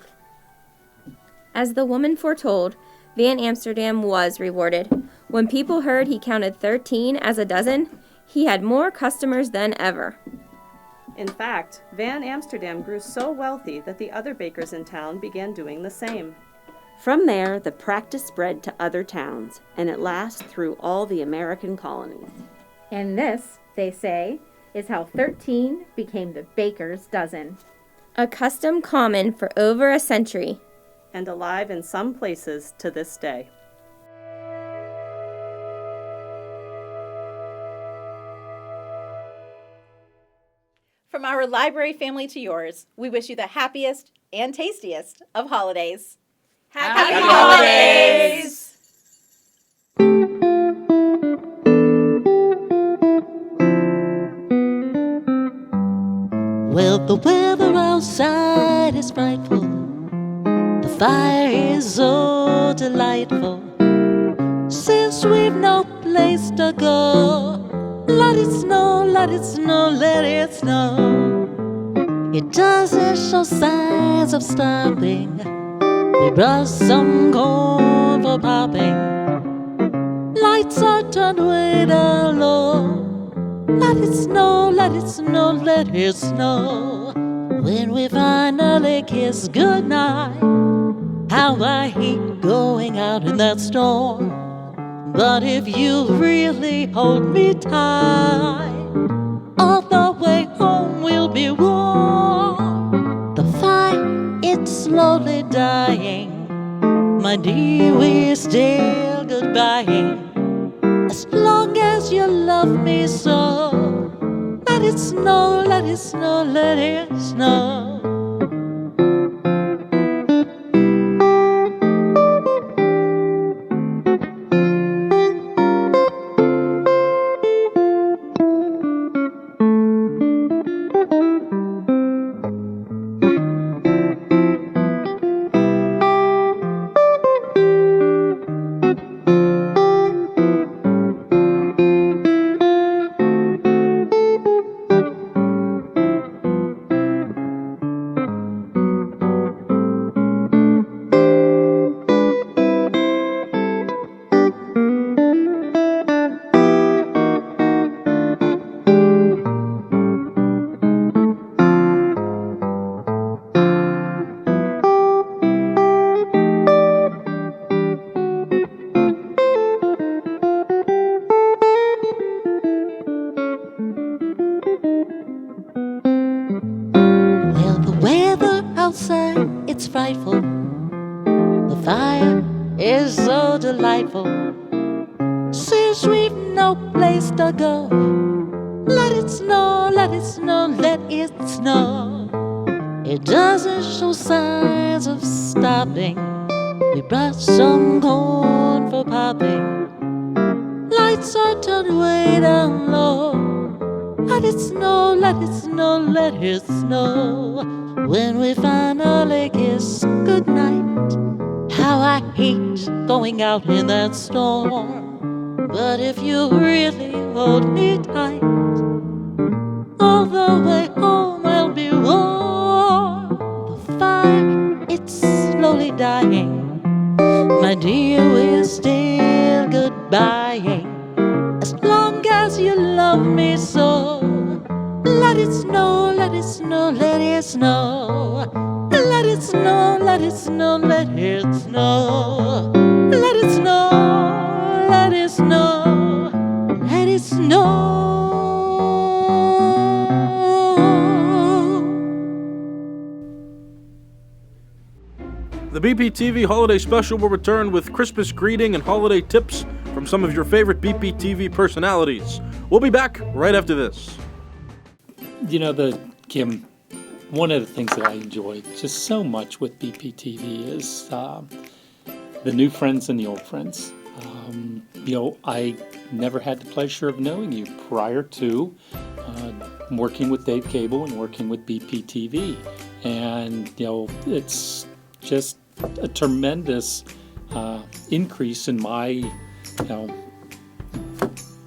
As the woman foretold, Van Amsterdam was rewarded. When people heard he counted 13 as a dozen, he had more customers than ever. In fact, Van Amsterdam grew so wealthy that the other bakers in town began doing the same. From there, the practice spread to other towns, and at last through all the American colonies. And this, they say, is how 13 became the baker's dozen. A custom common for over a century. And alive in some places to this day. From our library family to yours, we wish you the happiest and tastiest of holidays. Happy holidays! Well, the weather outside is frightful. The fire is so delightful. Since we've no place to go, let it snow, let it snow, let it snow. It doesn't show signs of stopping. We brought some corn for popping. Lights are turned way down low. Let it snow, let it snow, let it snow. When we finally kiss goodnight, how I hate going out in that storm. But if you really hold me tight, all the way home we'll be warm. The fire, it's slowly dying. My dear, we're still goodbying. As long as you love me so, let it snow, let it snow, let it snow. delightful. Since we've no place to go, let it snow, let it snow, let it snow. It doesn't show signs of stopping. We brought some corn for popping. Lights are turned way down low. Let it snow, let it snow, let it snow. When we finally kiss goodnight, how I hate going out in that storm. But if you really hold me tight, all the way home I'll be warm. The fire, it's slowly dying. My dear, we're still goodbying. As long as you love me so, let it snow, let it snow, let it snow. Let it snow, let it snow, let it snow. Let it snow, let it snow, let it snow. The BPTV Holiday Special will return with Christmas greeting and holiday tips from some of your favorite BPTV personalities. We'll be back right after this. You know, Kim, one of the things that I enjoy just so much with BPTV is the new friends and the old friends. You know, I never had the pleasure of knowing you prior to working with Dave Cable and working with BPTV. And, you know, it's just a tremendous increase in my, you know,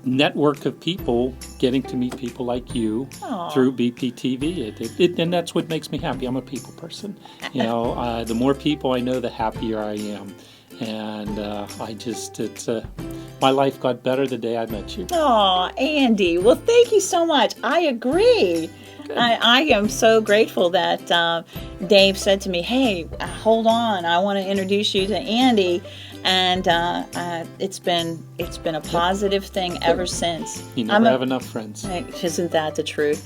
network of people, getting to meet people like you through BPTV. And that's what makes me happy. I'm a people person. You know, the more people I know, the happier I am. And my life got better the day I met you. Oh, Andy. Well, thank you so much. I agree. I am so grateful that Dave said to me, hey, hold on, I want to introduce you to Andy. And it's been a positive thing ever since. You never have enough friends. Isn't that the truth?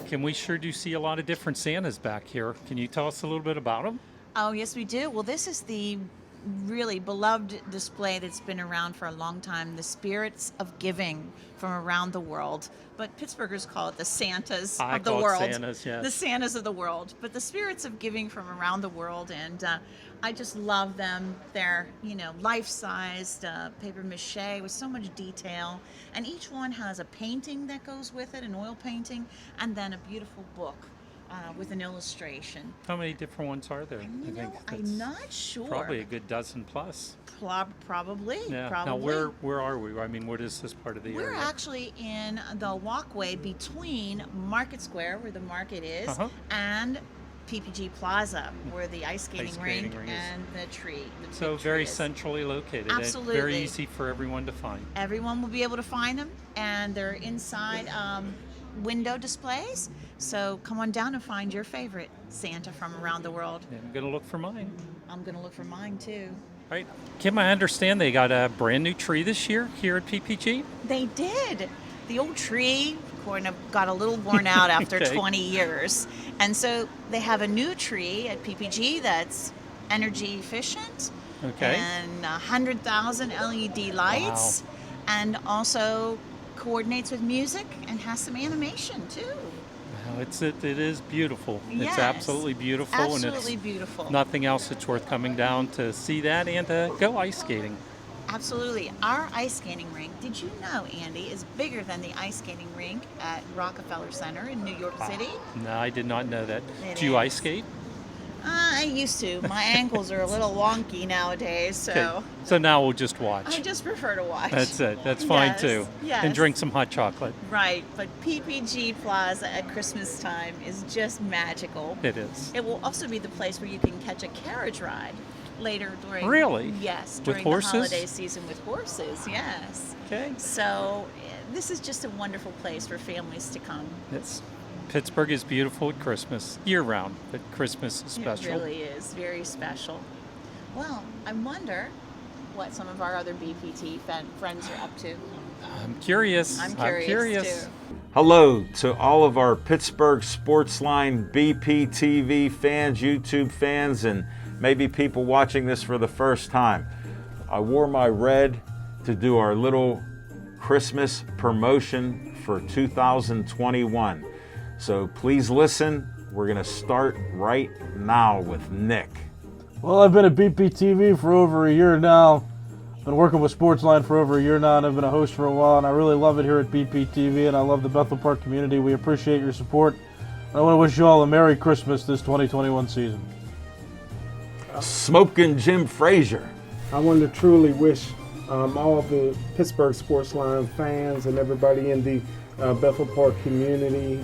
Kim, we sure do see a lot of different Santas back here. Can you tell us a little bit about them? Oh, yes, we do. Well, this is the really beloved display that's been around for a long time, the Spirits of Giving from around the world. But Pittsburghers call it the Santas of the world. Santas, yes. The Santas of the world. But the Spirits of Giving from around the world, and I just love them. They're, you know, life-sized paper mache with so much detail. And each one has a painting that goes with it, an oil painting, and then a beautiful book with an illustration. How many different ones are there? I'm not sure. Probably a good dozen plus. Probably. Yeah. Probably. Now, where are we? I mean, what is this part of the area? We're actually in the walkway between Market Square, where the market is, and PPG Plaza, where the ice skating rink and the tree. So very centrally located. Absolutely. And very easy for everyone to find. Everyone will be able to find them, and they're inside window displays. So come on down and find your favorite Santa from around the world. Yeah, I'm going to look for mine. I'm going to look for mine too. Right. Kim, I understand they got a brand new tree this year here at PPG? They did. The old tree got a little worn out after 20 years. And so they have a new tree at PPG that's energy efficient. And 100,000 LED lights. Wow. And also coordinates with music and has some animation too. Well, it is beautiful. Yes, it's absolutely beautiful. Absolutely and it's beautiful. Nothing else that's worth coming down to see that and to go ice skating. Absolutely. Our ice skating rink, did you know, Andy, is bigger than the ice skating rink at Rockefeller Center in New York City? No, I did not know that. It Do you is. ice skate? I used to. My ankles are a little wonky nowadays, so Okay. So now we'll just watch. I just prefer to watch. That's it. That's fine Yes, too. yes. And drink some hot chocolate. Right, but PPG Plaza at Christmas time is just magical. It is. It will also be the place where you can catch a carriage ride later during. Really? Yes, With during horses? the holiday season with horses. Yes. Okay. So this is just a wonderful place for families to come. It's Pittsburgh is beautiful at Christmas, year round, but Christmas is special. It really is very special. Well, I wonder what some of our other BPT friends are up to. I'm curious. I'm curious too. Hello to all of our Pittsburgh Sportsline BPTV fans, YouTube fans, and maybe people watching this for the first time. I wore my red to do our little Christmas promotion for 2021. So please listen. We're going to start right now with Nick. Well, I've been at BPTV for over a year now. Been working with Sportsline for over a year now, and I've been a host for a while, and I really love it here at BPTV, and I love the Bethel Park community. We appreciate your support. I want to wish you all a Merry Christmas this 2021 season. Smoking Jim Frazier. I want to truly wish all the Pittsburgh Sportsline fans and everybody in the Bethel Park community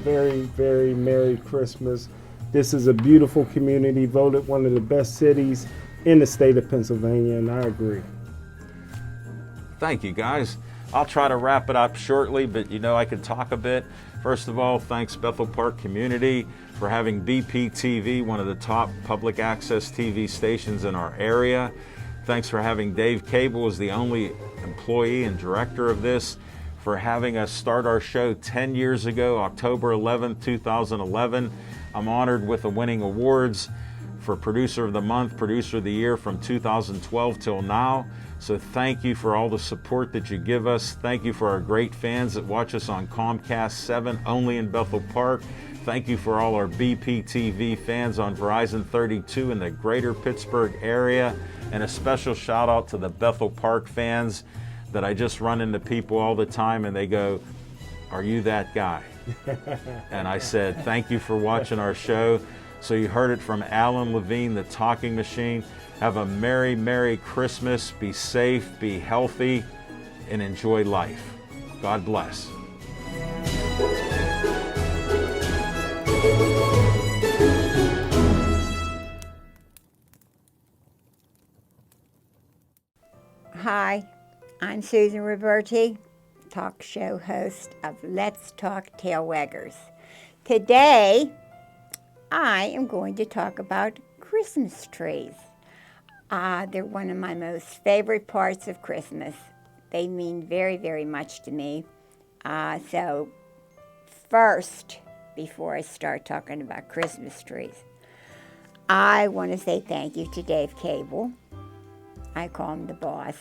very, very Merry Christmas. This is a beautiful community, voted one of the best cities in the state of Pennsylvania, and I agree. Thank you, guys. I'll try to wrap it up shortly, but you know I could talk a bit. First of all, thanks Bethel Park community for having BPTV, one of the top public access TV stations in our area. Thanks for having Dave Cable as the only employee and director of this, for having us start our show 10 years ago, October 11th, 2011. I'm honored with the winning awards for Producer of the Month, Producer of the Year from 2012 till now. So thank you for all the support that you give us. Thank you for our great fans that watch us on Comcast 7, only in Bethel Park. Thank you for all our BPTV fans on Verizon 32 in the greater Pittsburgh area. And a special shout out to the Bethel Park fans that I just run into people all the time and they go, "Are you that guy?" And I said, "Thank you for watching our show." So you heard it from Alan Levine, the talking machine. Have a Merry, Merry Christmas. Be safe, be healthy, and enjoy life. God bless. Hi, I'm Susan Roberti, talk show host of Let's Talk Tailwaggers. Today, I am going to talk about Christmas trees. They're one of my most favorite parts of Christmas. They mean very, very much to me. So first, before I start talking about Christmas trees, I want to say thank you to Dave Cable. I call him the boss.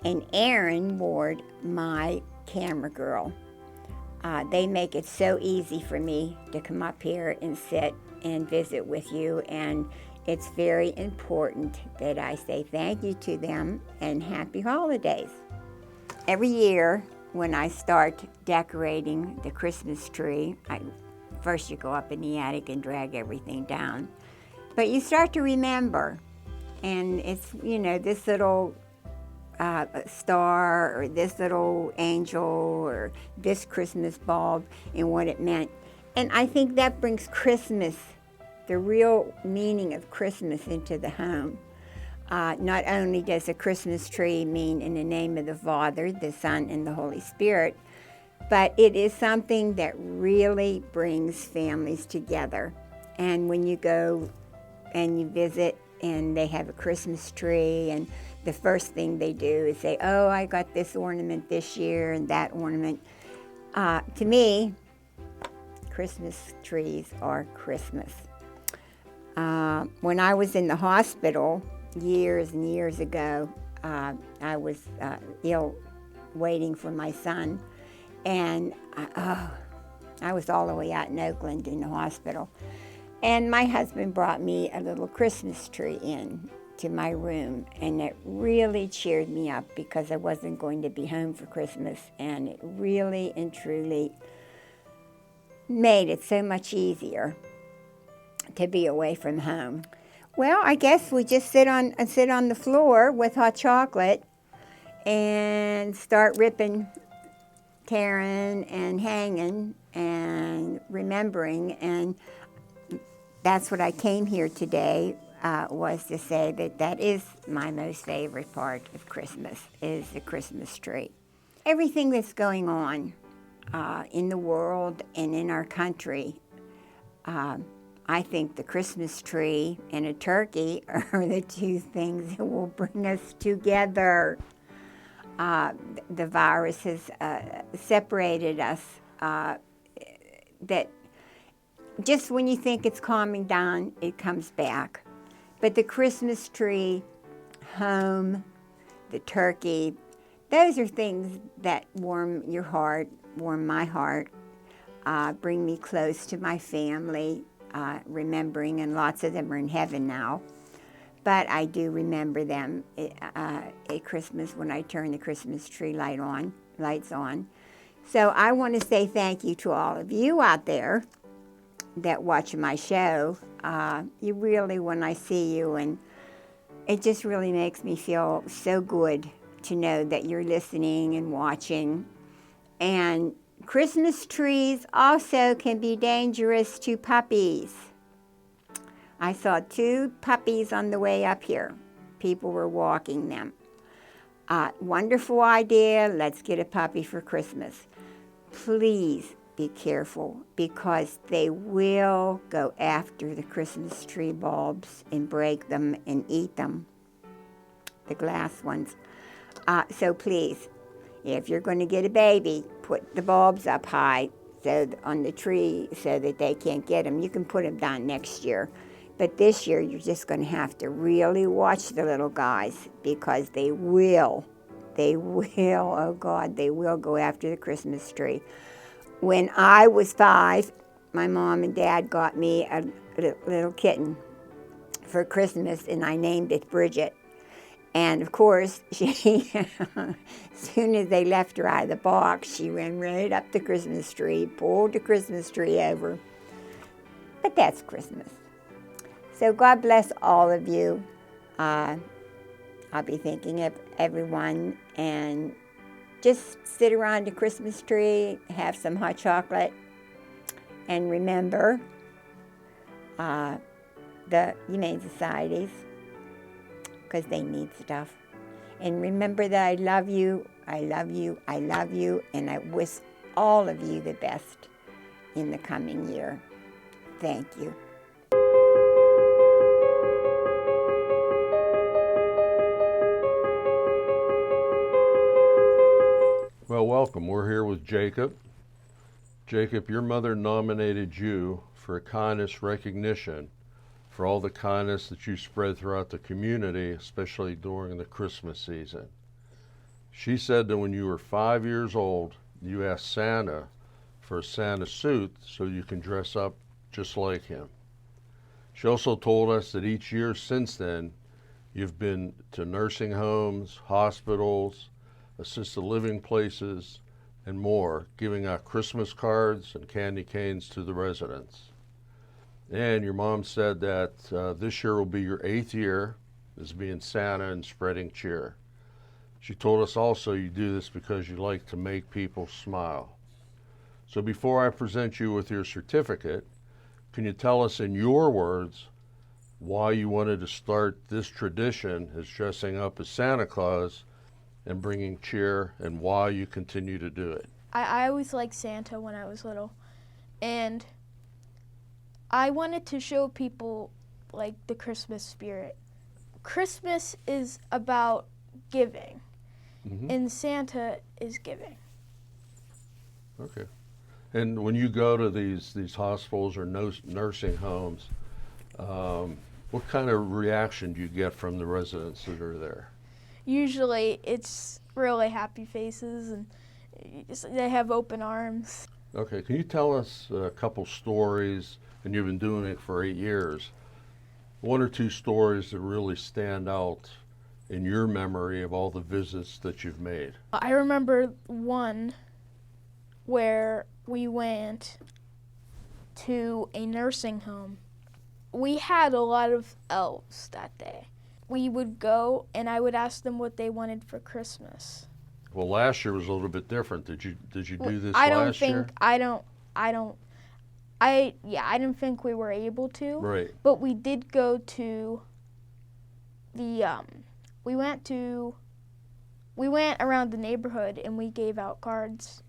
And Erin Ward, my camera girl. They make it so easy for me to come up here and sit and visit with you, and it's very important that I say thank you to them and happy holidays. Every year when I start decorating the Christmas tree, first you go up in the attic and drag everything down, but you start to remember, and it's, you know, this little star or this little angel or this Christmas bulb and what it meant. And I think that brings Christmas, the real meaning of Christmas, into the home. Not only does a Christmas tree mean in the name of the Father, the Son, and the Holy Spirit, but it is something that really brings families together. And when you go and you visit and they have a Christmas tree, and the first thing they do is say, "Oh, I got this ornament this year and that ornament." To me, Christmas trees are Christmas. When I was in the hospital years and years ago, I was ill, waiting for my son, and I was all the way out in Oakland in the hospital. And my husband brought me a little Christmas tree in to my room, and it really cheered me up because I wasn't going to be home for Christmas, and it really and truly made it so much easier. to be away from home. Well, I guess we just sit on the floor with hot chocolate and start ripping, tearing, and hanging and remembering. And that's what I came here today, was to say that is my most favorite part of Christmas, is the Christmas tree. Everything that's going on in the world and in our country, I think the Christmas tree and a turkey are the two things that will bring us together. The virus has separated us, that just when you think it's calming down, it comes back. But the Christmas tree, home, the turkey, those are things that warm your heart, warm my heart, bring me close to my family, remembering, and lots of them are in heaven now. But I do remember them at Christmas when I turn the Christmas tree lights on. So I want to say thank you to all of you out there that watch my show. You really, when I see you, and it just really makes me feel so good to know that you're listening and watching. And Christmas trees also can be dangerous to puppies. I saw 2 puppies on the way up here. People were walking them. Wonderful idea. Let's get a puppy for Christmas. Please be careful, because they will go after the Christmas tree bulbs and break them and eat them, the glass ones. So please, if you're going to get a baby, put the bulbs up high on the tree so that they can't get them. You can put them down next year. But this year, you're just going to have to really watch the little guys, because they will, oh God, they will go after the Christmas tree. When I was 5, my mom and dad got me a little kitten for Christmas, and I named it Bridget. And of course, she, as soon as they left her out of the box, she ran right up the Christmas tree, pulled the Christmas tree over. But that's Christmas. So God bless all of you. I'll be thinking of everyone, and just sit around the Christmas tree, have some hot chocolate, and remember the Humane Societies, because they need stuff. And remember that I love you, I love you, I love you, and I wish all of you the best in the coming year. Thank you. Well, welcome. We're here with Jacob. Jacob, your mother nominated you for a kindness recognition for all the kindness that you spread throughout the community, especially during the Christmas season. She said that when you were 5 years old, you asked Santa for a Santa suit so you can dress up just like him. She also told us that each year since then, you've been to nursing homes, hospitals, assisted living places, and more, giving out Christmas cards and candy canes to the residents. And your mom said that this year will be your 8th year as being Santa and spreading cheer. She told us also you do this because you like to make people smile. So before I present you with your certificate, can you tell us in your words why you wanted to start this tradition as dressing up as Santa Claus and bringing cheer, and why you continue to do it? I always liked Santa when I was little, and I wanted to show people like the Christmas spirit. Christmas is about giving, and Santa is giving. Okay. And when you go to these hospitals or nursing homes, what kind of reaction do you get from the residents that are there? Usually it's really happy faces, and they have open arms. Okay, can you tell us a couple stories, and you've been doing it for 8 years, 1 or 2 stories that really stand out in your memory of all the visits that you've made? I remember one where we went to a nursing home, we had a lot of elves that day. We would go and I would ask them what they wanted for Christmas. Well, last year was a little bit different. Did you do this I don't last think year? I didn't think we were able to. Right. But we did go to the we went around the neighborhood and we gave out cards.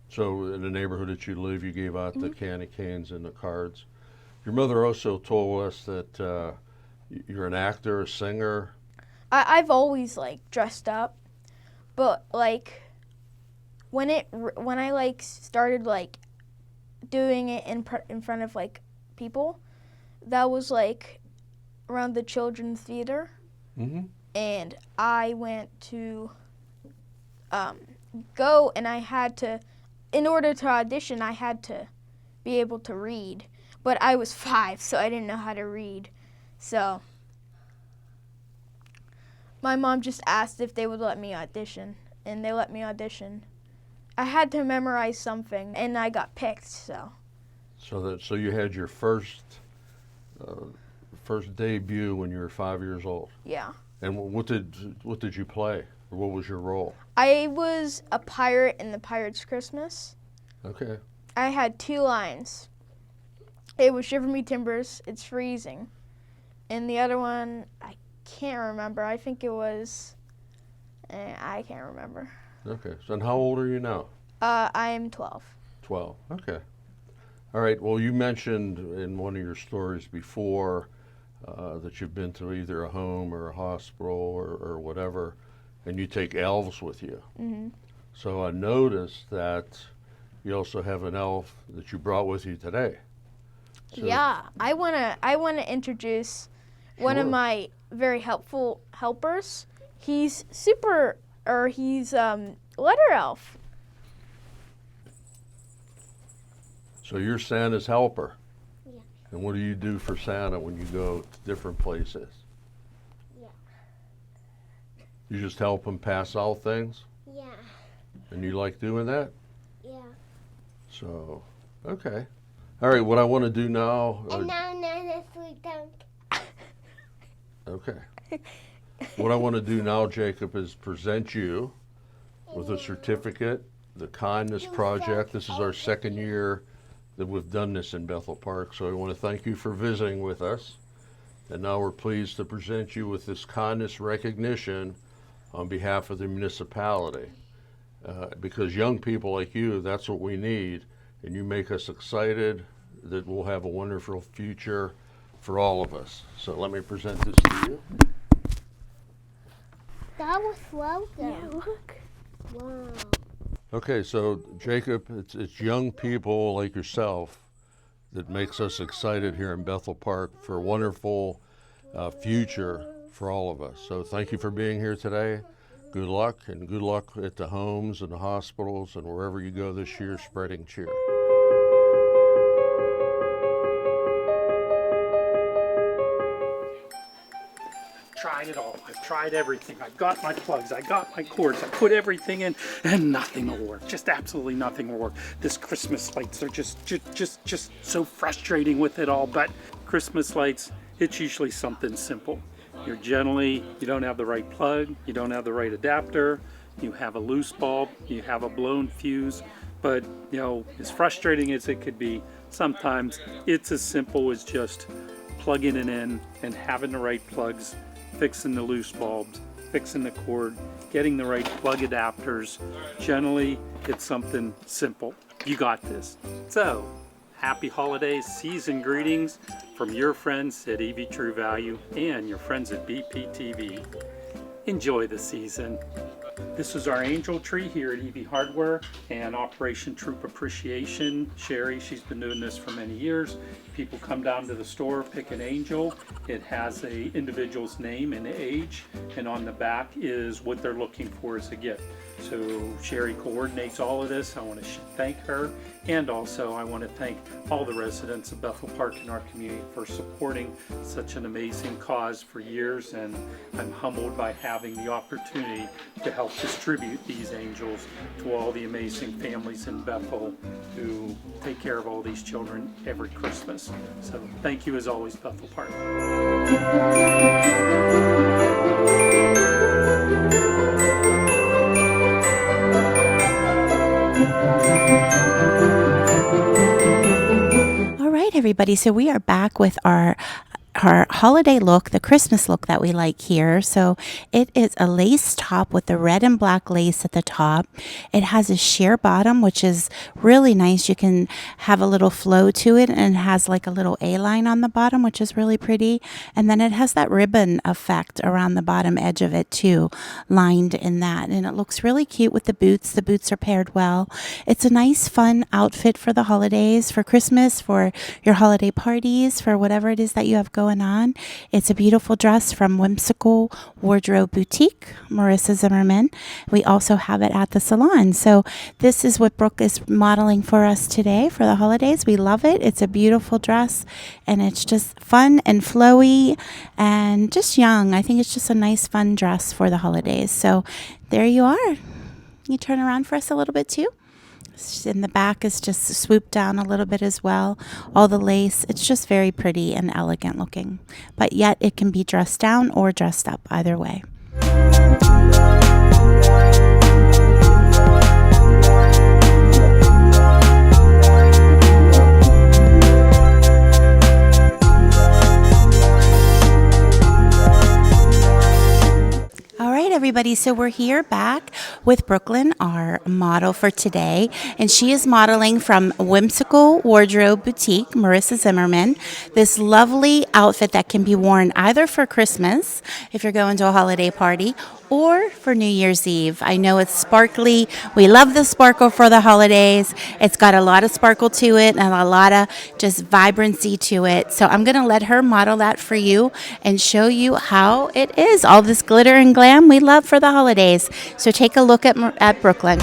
So in the neighborhood that you live, you gave out the Mhm. candy canes and the cards. Your mother also told us that you're an actor, a singer. I've always like dressed up, but like when I like started like doing it in front of like people, that was like around the children's theater. Mm-hmm. And I went to go and I had to, in order to audition, I had to be able to read. But I was 5, so I didn't know how to read. So my mom just asked if they would let me audition, and they let me audition. I had to memorize something, and I got picked, so. So you had your first debut when you were 5 years old. Yeah. And what did you play? Or what was your role? I was a pirate in The Pirate's Christmas. Okay. I had 2 lines. It was Shiver Me Timbers, it's freezing. And the other one, I can't remember. I think it was, I can't remember. Okay. So and how old are you now? I am 12. 12. Okay. All right. Well, you mentioned in one of your stories before that you've been to either a home or a hospital or whatever, and you take elves with you. Mm-hmm. So I noticed that you also have an elf that you brought with you today. So Yeah, I wanna introduce one of Sure. my very helpful helpers. He's letter elf. So you're Santa's helper. Yeah. And what do you do for Santa when you go to different places? Yeah. You just help him pass out things? Yeah. And you like doing that? Yeah. So, okay. All right, what I want to do now. And now Nana Sweet Dunk. Okay. What I want to do now, Jacob, is present you with a certificate, the Kindness Project. This is our 2nd year that we've done this in Bethel Park, so I want to thank you for visiting with us. And now we're pleased to present you with this kindness recognition on behalf of the municipality. Because young people like you, that's what we need, and you make us excited that we'll have a wonderful future for all of us. So let me present this to you. That was welcome. Yeah, look. Wow. Okay, so Jacob, it's young people like yourself that makes us excited here in Bethel Park for a wonderful future for all of us. So thank you for being here today. Good luck, and good luck at the homes and the hospitals and wherever you go this year spreading cheer. Tried it all. I've tried everything. I've got my plugs. I got my cords. I put everything in, and nothing will work. Just absolutely nothing will work. This Christmas lights are just so frustrating with it all. But Christmas lights, it's usually something simple. You don't have the right plug. You don't have the right adapter. You have a loose bulb. You have a blown fuse. But as frustrating as it could be, sometimes it's as simple as just plugging it in and having the right plugs, fixing the loose bulbs, fixing the cord, getting the right plug adapters. Generally, it's something simple. You got this. So, happy holidays, season greetings from your friends at EV True Value and your friends at BPTV. Enjoy the season. This is our angel tree here at EV Hardware and Operation Troop Appreciation. Sherry, she's been doing this for many years. People come down to the store, pick an angel. It has an individual's name and age, and on the back is what they're looking for as a gift. So Sherry coordinates all of this. I want to thank her, and also I want to thank all the residents of Bethel Park and our community for supporting such an amazing cause for years, and I'm humbled by having the opportunity to help help distribute these angels to all the amazing families in Bethel who take care of all these children every Christmas. So thank you as always, Bethel Park. All right, everybody. So we are back with our holiday look, the Christmas look that we like here. So it is a lace top with the red and black lace at the top. It has a sheer bottom, which is really nice. You can have a little flow to it, and it has like a little A-line on the bottom, which is really pretty. And then it has that ribbon effect around the bottom edge of it too, lined in that. And it looks really cute with the boots. The boots are paired well. It's a nice, fun outfit for the holidays, for Christmas, for your holiday parties, for whatever it is that you have going on. It's a beautiful dress from Whimsical Wardrobe Boutique, Marissa Zimmerman. We also have it at the salon. So this is what Brooke is modeling for us today for the holidays. We love it. It's a beautiful dress, and it's just fun and flowy and just young. I think it's just a nice, fun dress for the holidays. So there you are. You turn around for us a little bit too. In the back is just swooped down a little bit as well. All the lace, it's just very pretty and elegant looking. But yet it can be dressed down or dressed up, either way. All right, everybody. So we're here back with Brooklyn, our model for today, and she is modeling from Whimsical Wardrobe Boutique, Marissa Zimmerman, this lovely outfit that can be worn either for Christmas, if you're going to a holiday party, or for New Year's Eve. I know it's sparkly. We love the sparkle for the holidays. It's got a lot of sparkle to it and a lot of just vibrancy to it. So I'm going to let her model that for you and show you how it is. All this glitter and glam we love for the holidays. So take a look at Brooklyn.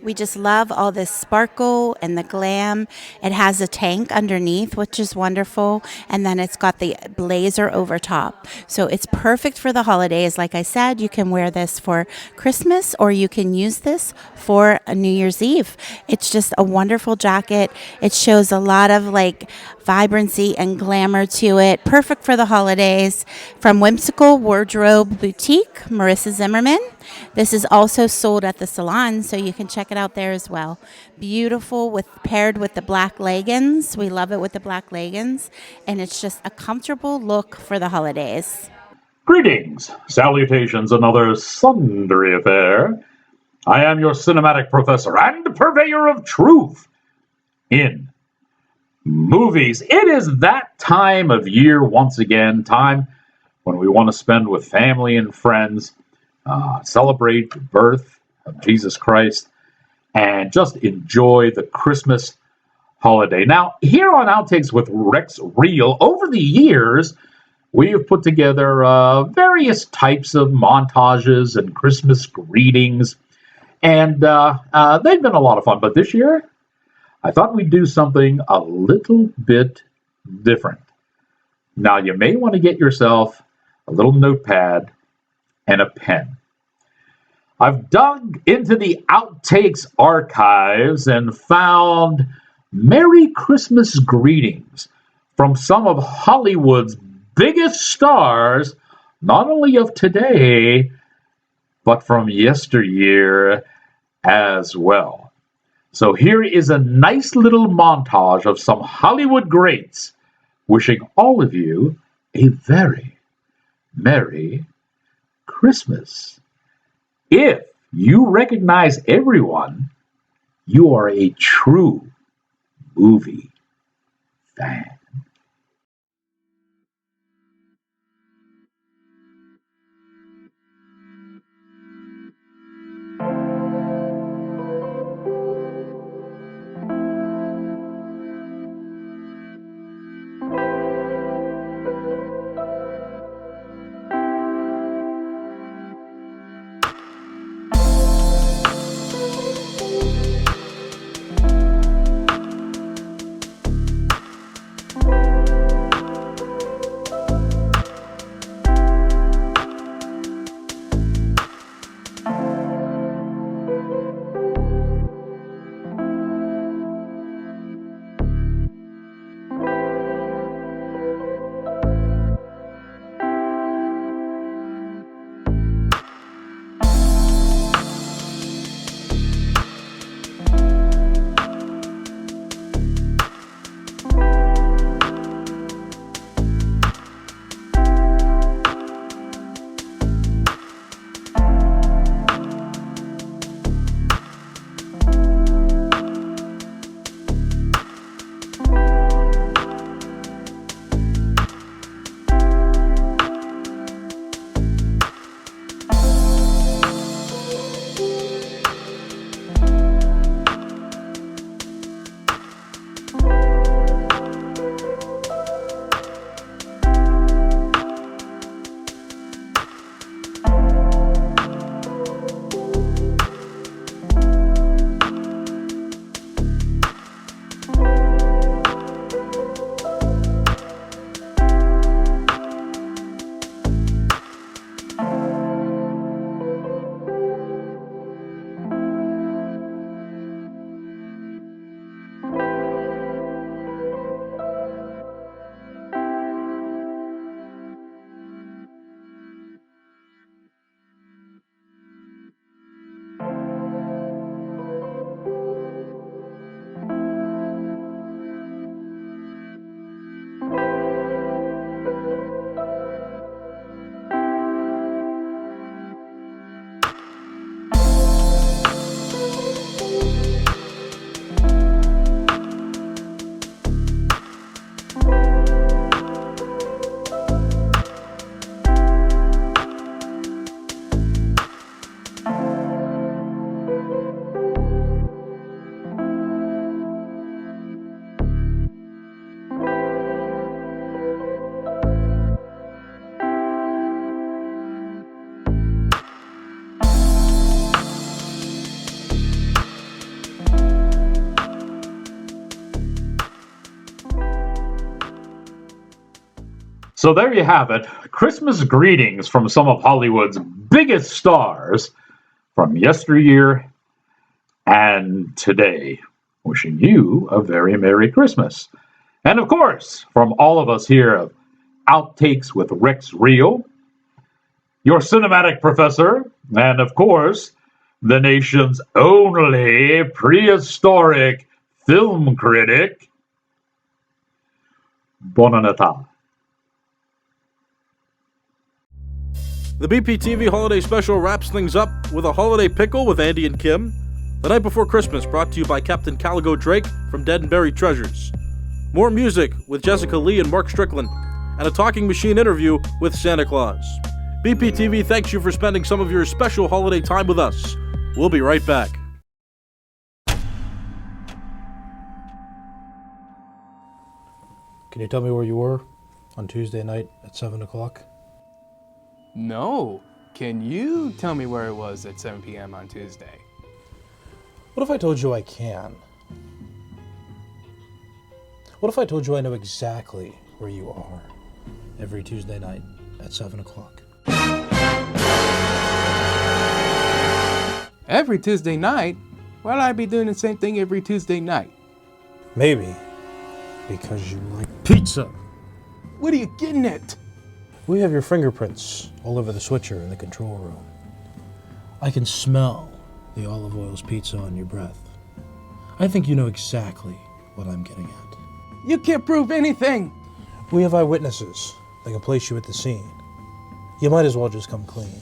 We just love all this sparkle and the glam. It has a tank underneath, which is wonderful. And then it's got the blazer over top. So it's perfect for the holidays. Like I said, you can wear this for Christmas or you can use this for a New Year's Eve. It's just a wonderful jacket. It shows a lot of like vibrancy and glamour to it. Perfect for the holidays. From Whimsical Wardrobe Boutique, Marissa Zimmerman. This is also sold at the salon, so you can check it out there as well. Beautiful, paired with the black leggings. We love it with the black leggings, and it's just a comfortable look for the holidays. Greetings, salutations, another sundry affair. I am your cinematic professor and purveyor of truth in movies. It is that time of year once again, time when we want to spend with family and friends, celebrate the birth of Jesus Christ, and just enjoy the Christmas holiday. Now, here on Outtakes with Rex Reel, over the years, we have put together various types of montages and Christmas greetings, and they've been a lot of fun. But this year, I thought we'd do something a little bit different. Now, you may want to get yourself a little notepad and a pen. I've dug into the Outtakes archives and found Merry Christmas greetings from some of Hollywood's biggest stars, not only of today, but from yesteryear as well. So here is a nice little montage of some Hollywood greats wishing all of you a very Merry Christmas. If you recognize everyone, you are a true movie fan. So there you have it. Christmas greetings from some of Hollywood's biggest stars from yesteryear and today. Wishing you a very Merry Christmas. And of course, from all of us here at Outtakes with Rex Reel, your cinematic professor, and of course, the nation's only prehistoric film critic, Bon Natal. The BPTV Holiday Special wraps things up with a holiday pickle with Andy and Kim. The Night Before Christmas, brought to you by Captain Caligo Drake from Dead and Buried Treasures. More music with Jessica Lee and Mark Strickland, and a Talking Machine interview with Santa Claus. BPTV thanks you for spending some of your special holiday time with us. We'll be right back. Can you tell me where you were on Tuesday night at 7 o'clock? No. Can you tell me where it was at 7 p.m. on Tuesday? What if I told you I can? What if I told you I know exactly where you are every Tuesday night at 7 o'clock? Every Tuesday night? Why would I be doing the same thing every Tuesday night? Maybe because you like pizza. What are you getting at? We have your fingerprints all over the switcher in the control room. I can smell the olive oil's pizza on your breath. I think you know exactly what I'm getting at. You can't prove anything. We have eyewitnesses that can place you at the scene. You might as well just come clean.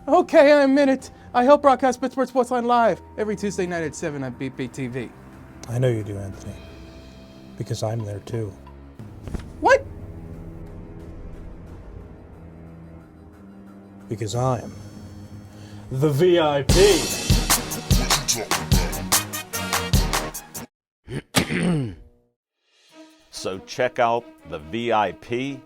Okay, I admit it. I help broadcast Pittsburgh Sportsline live every Tuesday night at 7 on BPTV. I know you do, Anthony. Because I'm there too. What? Because I'm the VIP. So check out the VIP,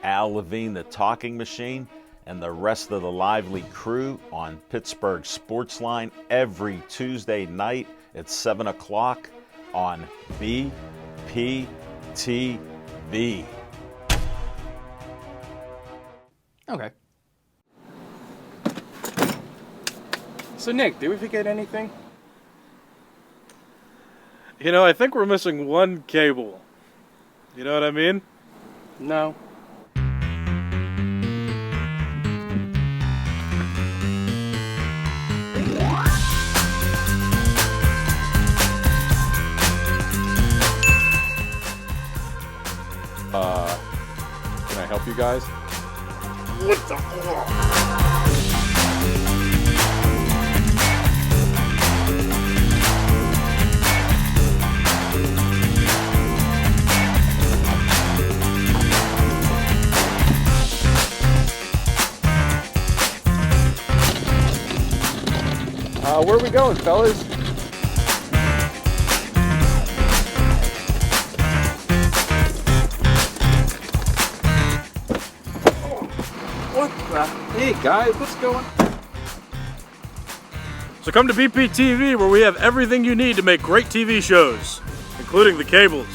Al Levine, the Talking Machine, and the rest of the lively crew on Pittsburgh Sportsline every Tuesday night at 7 o'clock on BPTV. Okay. So Nick, did we forget anything? You know, I think we're missing one cable. You know what I mean? No. Can I help you guys? What the? Where are we going, fellas? What the? Hey guys, what's going on? So come to BPTV, where we have everything you need to make great TV shows, including the cables.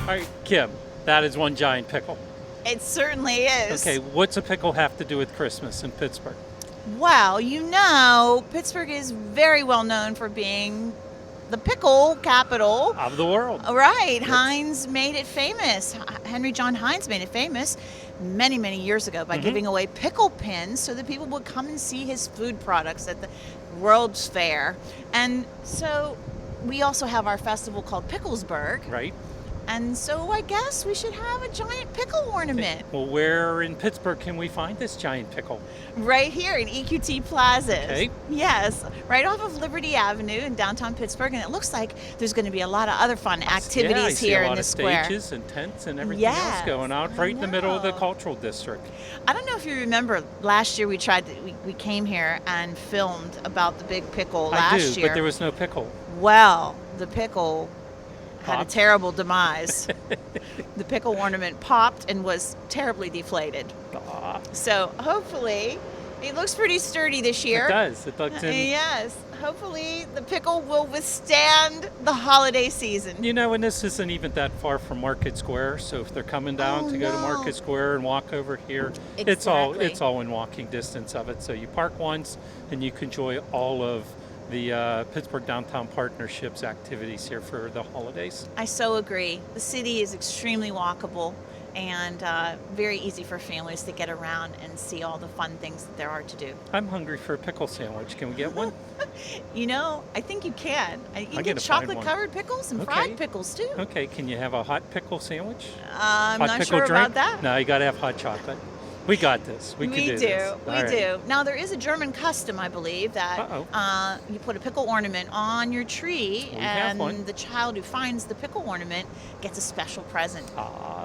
All right, Kim, that is one giant pickle. It certainly is. Okay, what's a pickle have to do with Christmas in Pittsburgh? Well, you know, Pittsburgh is very well known for being the pickle capital of the world. Right. Heinz made it famous. Henry John Heinz made it famous many, many years ago by giving away pickle pins so that people would come and see his food products at the World's Fair. And so we also have our festival called Picklesburg. Right. And so I guess we should have a giant pickle ornament. Well, where in Pittsburgh can we find this giant pickle? Right here in EQT Plaza. Okay. Yes, right off of Liberty Avenue in downtown Pittsburgh. And it looks like there's going to be a lot of other fun activities here in the square. Yeah, I see a lot of stages and tents and everything else going out right in the middle of the cultural district. I don't know if you remember, last year we came here and filmed about the big pickle last year. But there was no pickle. Well, the pickle had a terrible demise. the pickle ornament popped and was terribly deflated. So hopefully, it looks pretty sturdy this year. It does. It looks Yes. Hopefully, the pickle will withstand the holiday season. You know, and this isn't even that far from Market Square, so if they're coming down to go to Market Square and walk over here, it's all in walking distance of it. So you park once, and you can enjoy all of the Pittsburgh Downtown Partnership's activities here for the holidays. I so agree. The city is extremely walkable and very easy for families to get around and see all the fun things that there are to do. I'm hungry for a pickle sandwich. Can we get one? You know, I think you can. You I'll get get a fine one. chocolate-covered pickles and fried pickles, too. Okay, can you have a hot pickle sandwich? I'm hot not pickle sure drink? about that. No, you got to have hot chocolate. We got this. We can do this. We All right. do. Now, there is a German custom, I believe, that you put a pickle ornament on your tree, have one. and the child who finds the pickle ornament gets a special present.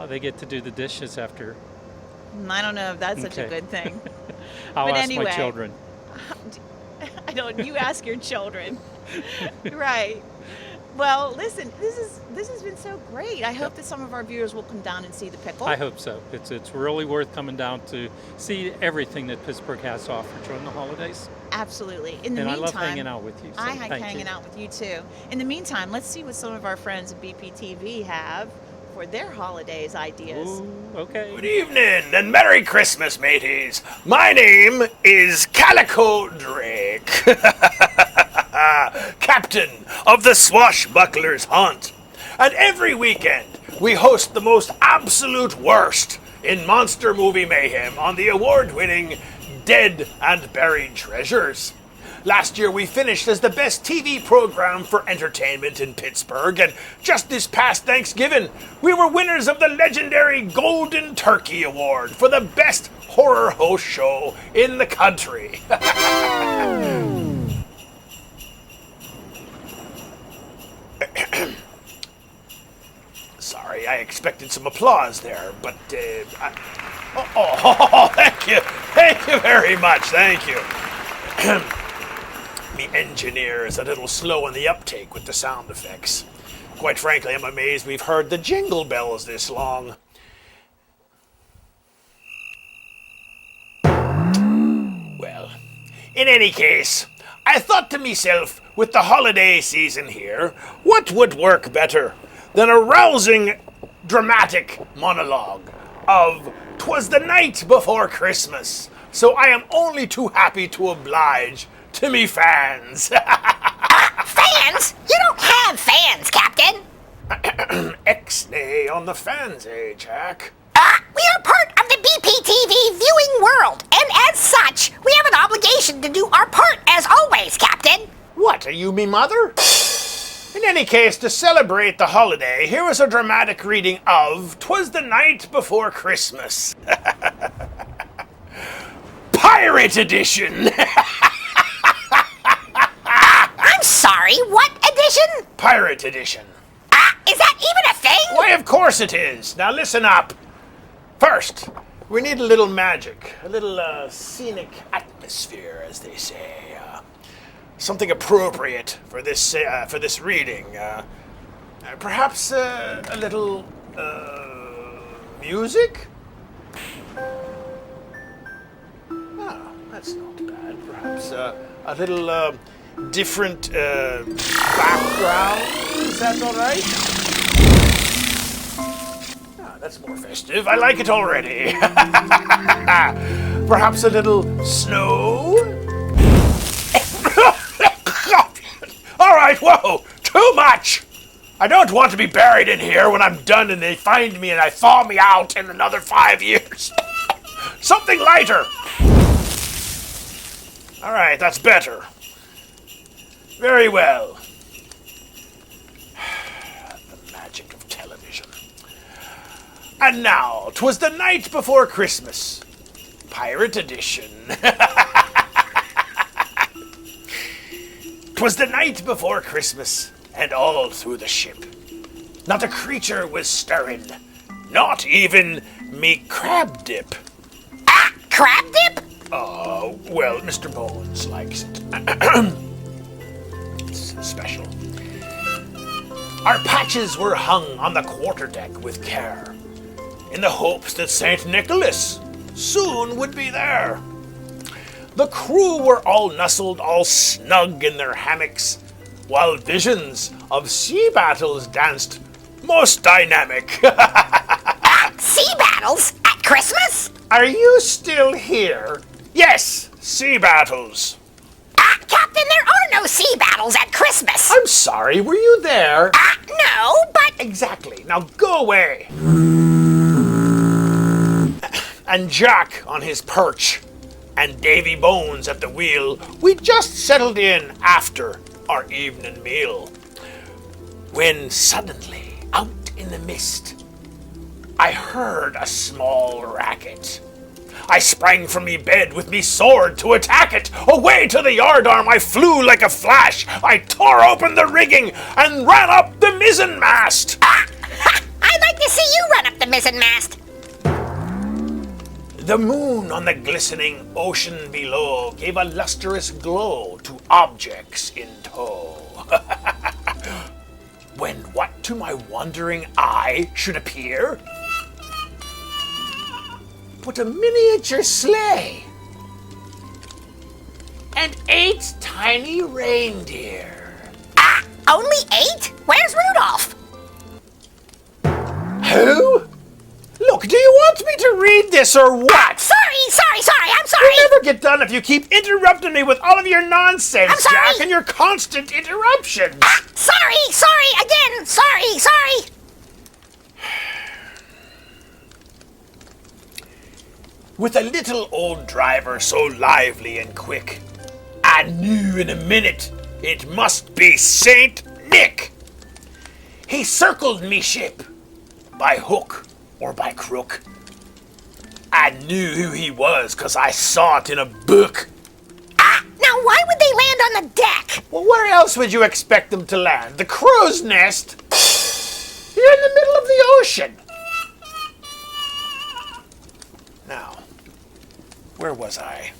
They get to do the dishes after. I don't know if that's such a Okay. good thing. I'll But ask anyway, my children. I don't. You ask your children. Right. Well, listen. This has been so great. I hope that some of our viewers will come down and see the pickle. I hope so. It's really worth coming down to see everything that Pittsburgh has to offer during the holidays. Absolutely. In the And I meantime, love hanging out with you. So I like thank hanging you. out with you too. In the meantime, let's see what some of our friends at BPTV have for their holidays ideas. Okay. Good evening and Merry Christmas, mateys. My name is Calico Drake, captain of the Swashbucklers Hunt. And every weekend, we host the most absolute worst in monster movie mayhem on the award-winning Dead and Buried Treasures. Last year, we finished as the best TV program for entertainment in Pittsburgh, and just this past Thanksgiving, we were winners of the legendary Golden Turkey Award for the best horror host show in the country. Sorry, I expected some applause there, but thank you very much, thank you. Me engineer is a little slow in the uptake with the sound effects. Quite frankly, I'm amazed we've heard the jingle bells this long. Well, in any case, I thought to myself, with the holiday season here, what would work better than a rousing, dramatic monologue of "'Twas the night before Christmas, so I am only too happy to oblige to me fans." Fans? You don't have fans, Captain. X-nay on the fans, eh, Jack? We are part of the BPTV viewing world, and as such, we have an obligation to do our part as always, Captain. What, are you me mother? In any case, to celebrate the holiday, here is a dramatic reading of "'Twas the Night Before Christmas." Pirate edition! I'm sorry, what edition? Pirate edition. Is that even a thing? Why, of course it is. Now listen up. First, we need a little magic, a little scenic atmosphere, as they say. Something appropriate for this reading. Perhaps a little music? That's not bad. Perhaps a little different background. Is that all right? That's more festive. I like it already. Perhaps a little snow? All right, whoa, too much. I don't want to be buried in here when I'm done and they find me and I thaw me out in another 5 years. Something lighter. All right, that's better. Very well. The magic of television. And now, 'twas the night before Christmas. Pirate edition. 'Twas the night before Christmas, and all through the ship not a creature was stirring, not even me crab dip. Crab dip? Well, Mr. Bones likes it. It's special. Our patches were hung on the quarterdeck with care, in the hopes that St. Nicholas soon would be there. The crew were all nestled all snug in their hammocks, while visions of sea battles danced most dynamic. Sea battles at Christmas? Are you still here? Yes, sea battles. Captain, there are no sea battles at Christmas. I'm sorry, were you there? No, but... Exactly, now go away. And Jack on his perch, and Davy Bones at the wheel, we just settled in after our evening meal. When suddenly, out in the mist, I heard a small racket. I sprang from me bed with me sword to attack it. Away to the yardarm I flew like a flash. I tore open the rigging and ran up the mizzenmast. I'd like to see you run up the mizzenmast. The moon on the glistening ocean below gave a lustrous glow to objects in tow. When what to my wondering eye should appear? But a miniature sleigh and 8 tiny reindeer. Only 8? Where's Rudolph? Who? Look, do you want me to read this or what? Sorry, I'm sorry. You'll never get done if you keep interrupting me with all of your nonsense, I'm sorry. Jack, and your constant interruptions. Sorry, again, sorry. With a little old driver so lively and quick, I knew in a minute it must be Saint Nick. He circled me ship by hook or by crook. I knew who he was 'cause I saw it in a book. Now why would they land on the deck? Well, where else would you expect them to land? The crow's nest? You're in the middle of the ocean. Now, where was I?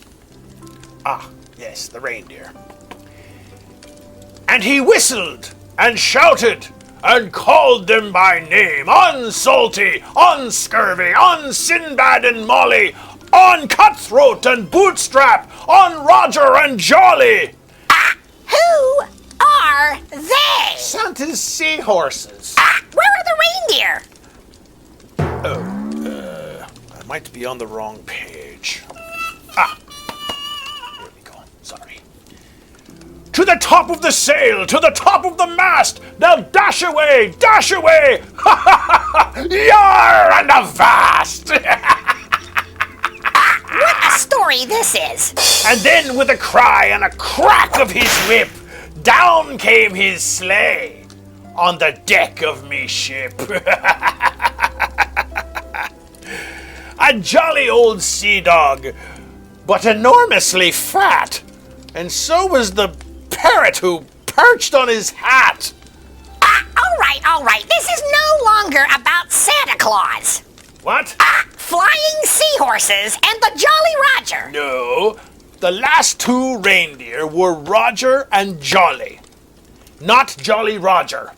Yes, the reindeer. And he whistled and shouted and called them by name, on Salty, on Scurvy, on Sinbad and Molly, on Cutthroat and Bootstrap, on Roger and Jolly. Who are they? Santa's seahorses. Where are the reindeer? I might be on the wrong page. Here we go. Sorry. To the top of the sail, to the top of the mast, now dash away, ha ha ha, yar and avast. What a story this is. And then with a cry and a crack of his whip, down came his sleigh on the deck of me ship. A jolly old sea dog, but enormously fat, and so was the parrot who perched on his hat. All right. This is no longer about Santa Claus. What? Flying seahorses and the Jolly Roger. No, the last 2 reindeer were Roger and Jolly, not Jolly Roger.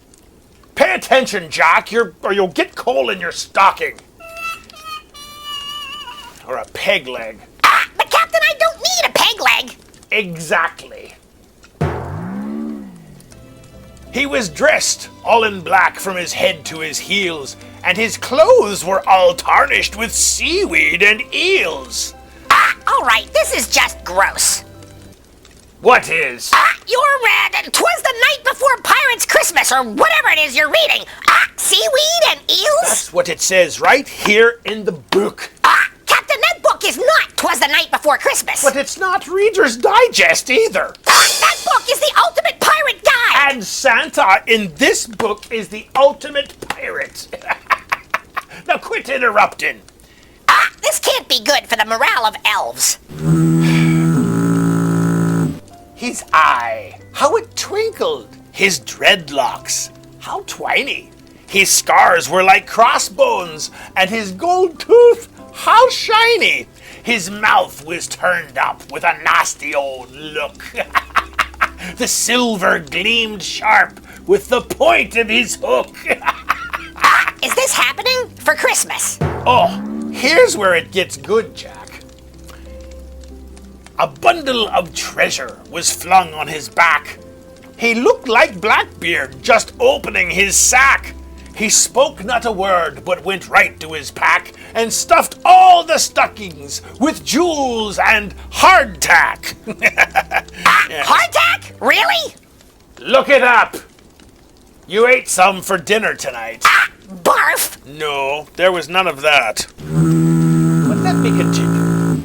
Pay attention, Jack, or you'll get coal in your stocking. Or a peg leg. But Captain, I don't need a peg leg. Exactly. He was dressed all in black from his head to his heels, and his clothes were all tarnished with seaweed and eels. All right, this is just gross. What is? You're read 'Twas the Night Before Pirates' Christmas, or whatever it is you're reading. Seaweed and eels? That's what it says right here in the book. Captain, that book is not 'Twas the Night Before Christmas. But it's not Reader's Digest either. That book is the ultimate pirate guide. And Santa in this book is the ultimate pirate. Now quit interrupting. This can't be good for the morale of elves. His eye, how it twinkled. His dreadlocks, how twiny. His scars were like crossbones, and his gold tooth, how shiny. His mouth was turned up with a nasty old look. The silver gleamed sharp with the point of his hook. Is this happening for Christmas? Oh, here's where it gets good, Jack. A bundle of treasure was flung on his back. He looked like Blackbeard just opening his sack. He spoke not a word, but went right to his pack and stuffed all the stockings with jewels and hardtack. Hardtack? Really? Look it up. You ate some for dinner tonight. Barf! No, there was none of that. But let me continue.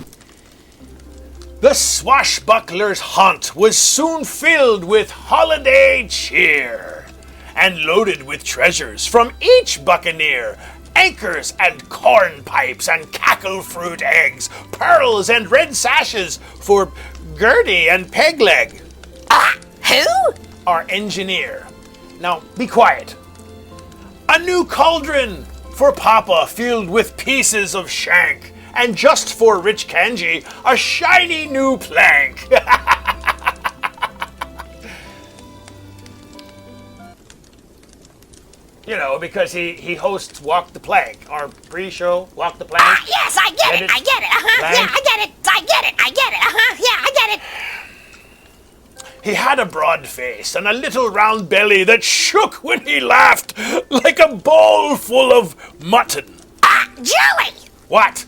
The swashbuckler's haunt was soon filled with holiday cheer and loaded with treasures from each buccaneer. Anchors and corn pipes and cackle fruit eggs, pearls and red sashes for Gertie and Pegleg. Who? Our engineer. Now, be quiet. A new cauldron for Papa filled with pieces of shank, and just for Rich Kanji, a shiny new plank. You know, because he hosts Walk the Plank, our pre-show Walk the Plank. Yes, I get it. I get it. Yeah, I get it. I get it. Yeah, I get it. He had a broad face and a little round belly that shook when he laughed like a bowl full of mutton. Jelly! What?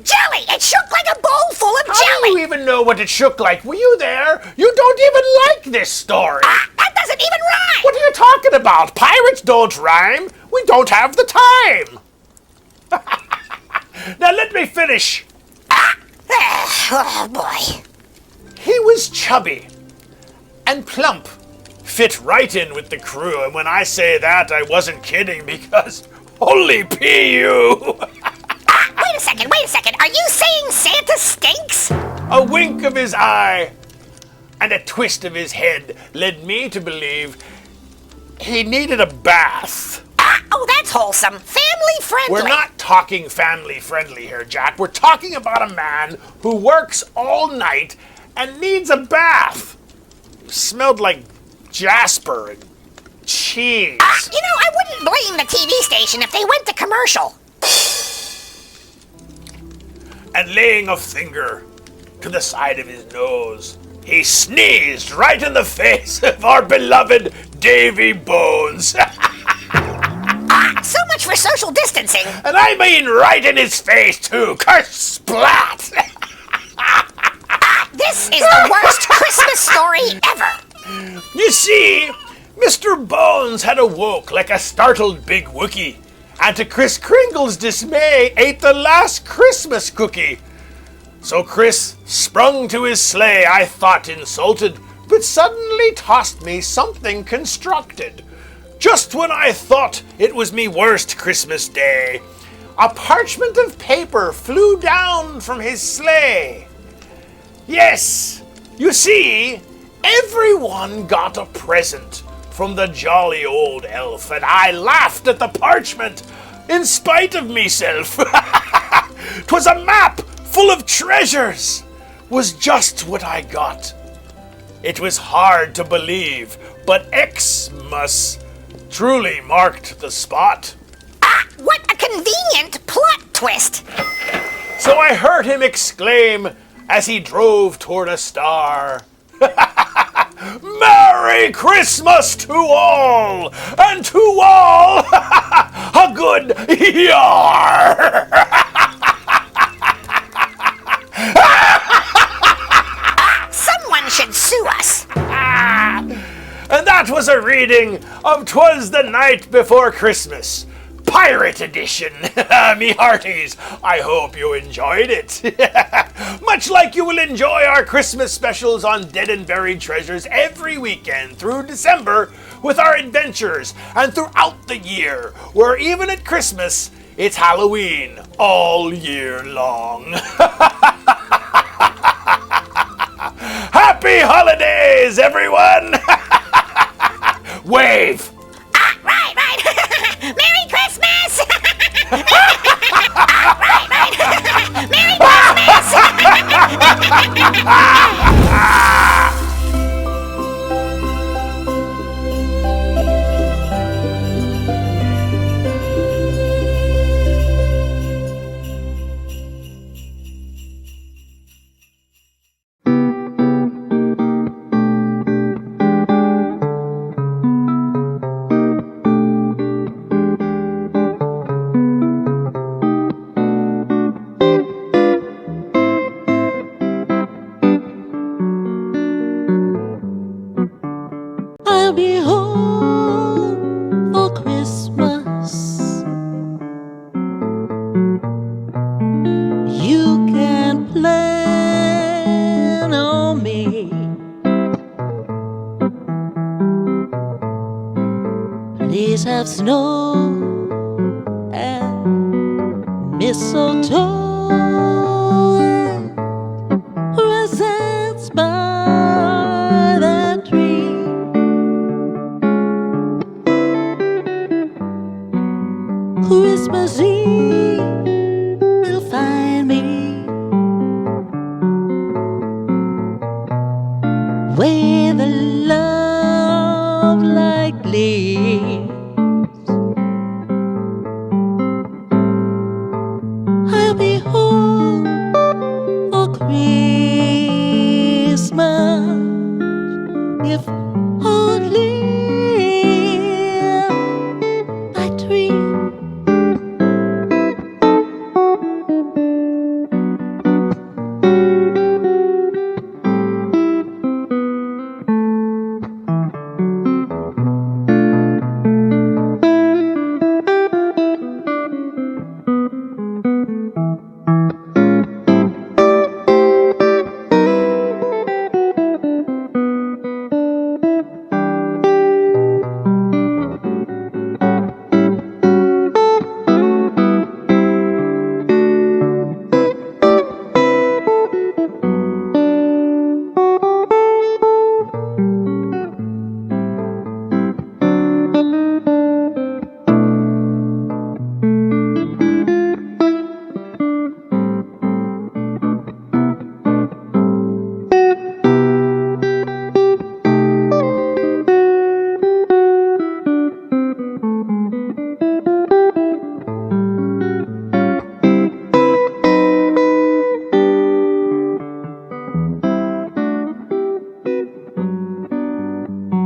Jelly! It shook like a bowl full of jelly! How do you even know what it shook like? Were you there? You don't even like this story. That doesn't even rhyme! What are you talking about? Pirates don't rhyme. We don't have the time. Now let me finish. Oh, boy. He was chubby and plump, fit right in with the crew. And when I say that, I wasn't kidding, because holy PU! Wait a second. Are you saying Santa stinks? A wink of his eye and a twist of his head led me to believe he needed a bath. Oh, that's wholesome. Family friendly. We're not talking family friendly here, Jack. We're talking about a man who works all night and needs a bath. Smelled like Jasper and cheese. I wouldn't blame the TV station if they went to commercial. And laying a finger to the side of his nose, he sneezed right in the face of our beloved Davy Bones. So much for social distancing. And I mean right in his face, too. Kersplat! This is the worst Christmas story ever. You see, Mr. Bones had awoke like a startled big Wookie, and to Kris Kringle's dismay, ate the last Christmas cookie. So Kris sprung to his sleigh, I thought insulted, but suddenly tossed me something constructed. Just when I thought it was me worst Christmas day, a parchment of paper flew down from his sleigh. Yes, you see, everyone got a present from the jolly old elf, and I laughed at the parchment in spite of meself. 'Twas a map full of treasures, was just what I got. It was hard to believe, but Xmas truly marked the spot. What a convenient plot twist. So I heard him exclaim as he drove toward a star, Merry Christmas to all, and to all a good yar. Someone should sue us. And that was a reading of 'Twas the Night Before Christmas, Pirate Edition. Me hearties, I hope you enjoyed it. Much like you will enjoy our Christmas specials on Dead and Buried Treasures every weekend through December with our adventures, and throughout the year, where even at Christmas, it's Halloween all year long. Happy holidays, everyone! Wave! Right. Merry Christmas! right. Merry have snow and mistletoe. Presents by the tree. Christmas Eve will find me where the love light gleams. I'll be home for Christmas if only I dream.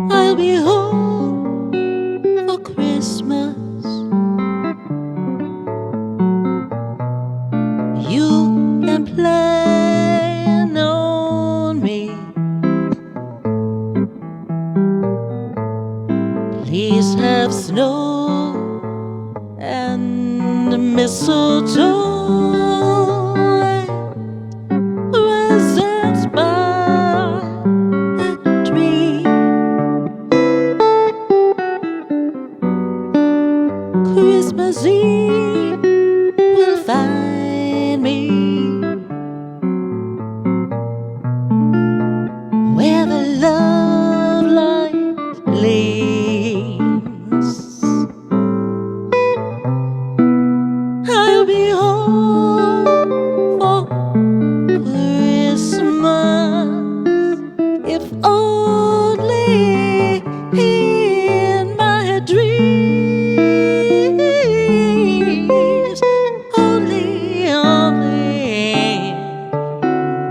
I'll be home for Christmas. You can plan on me. Please have snow and mistletoe. Presents by the tree. Christmas Eve will find me where the love light gleams. I'll be home for Christmas if only in my dreams. Only in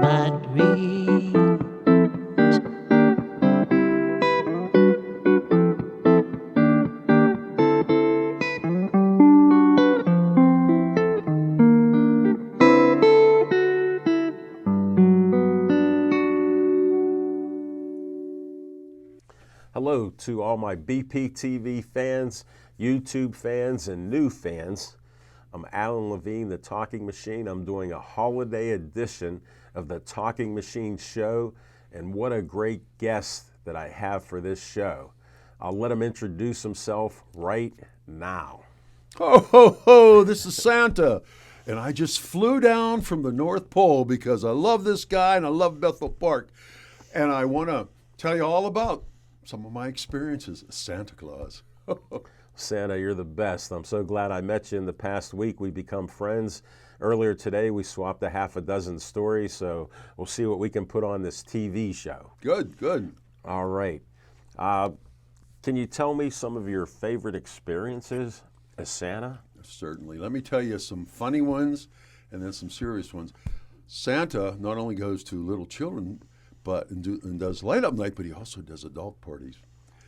my dreams. Hello to all my BPTV fans, YouTube fans, and new fans. I'm Alan Levine, the Talking Machine. I'm doing a holiday edition of the Talking Machine show, and what a great guest that I have for this show. I'll let him introduce himself right now. Ho, ho, ho, this is Santa. And I just flew down from the North Pole because I love this guy and I love Bethel Park. And I want to tell you all about some of my experiences as Santa Claus. Santa, you're the best. I'm so glad I met you in the past week. We've become friends. Earlier today, we swapped a half a dozen stories, so we'll see what we can put on this TV show. Good, good. All right. Can you tell me some of your favorite experiences as Santa? Certainly. Let me tell you some funny ones and then some serious ones. Santa not only goes to little children and does light up night, but he also does adult parties.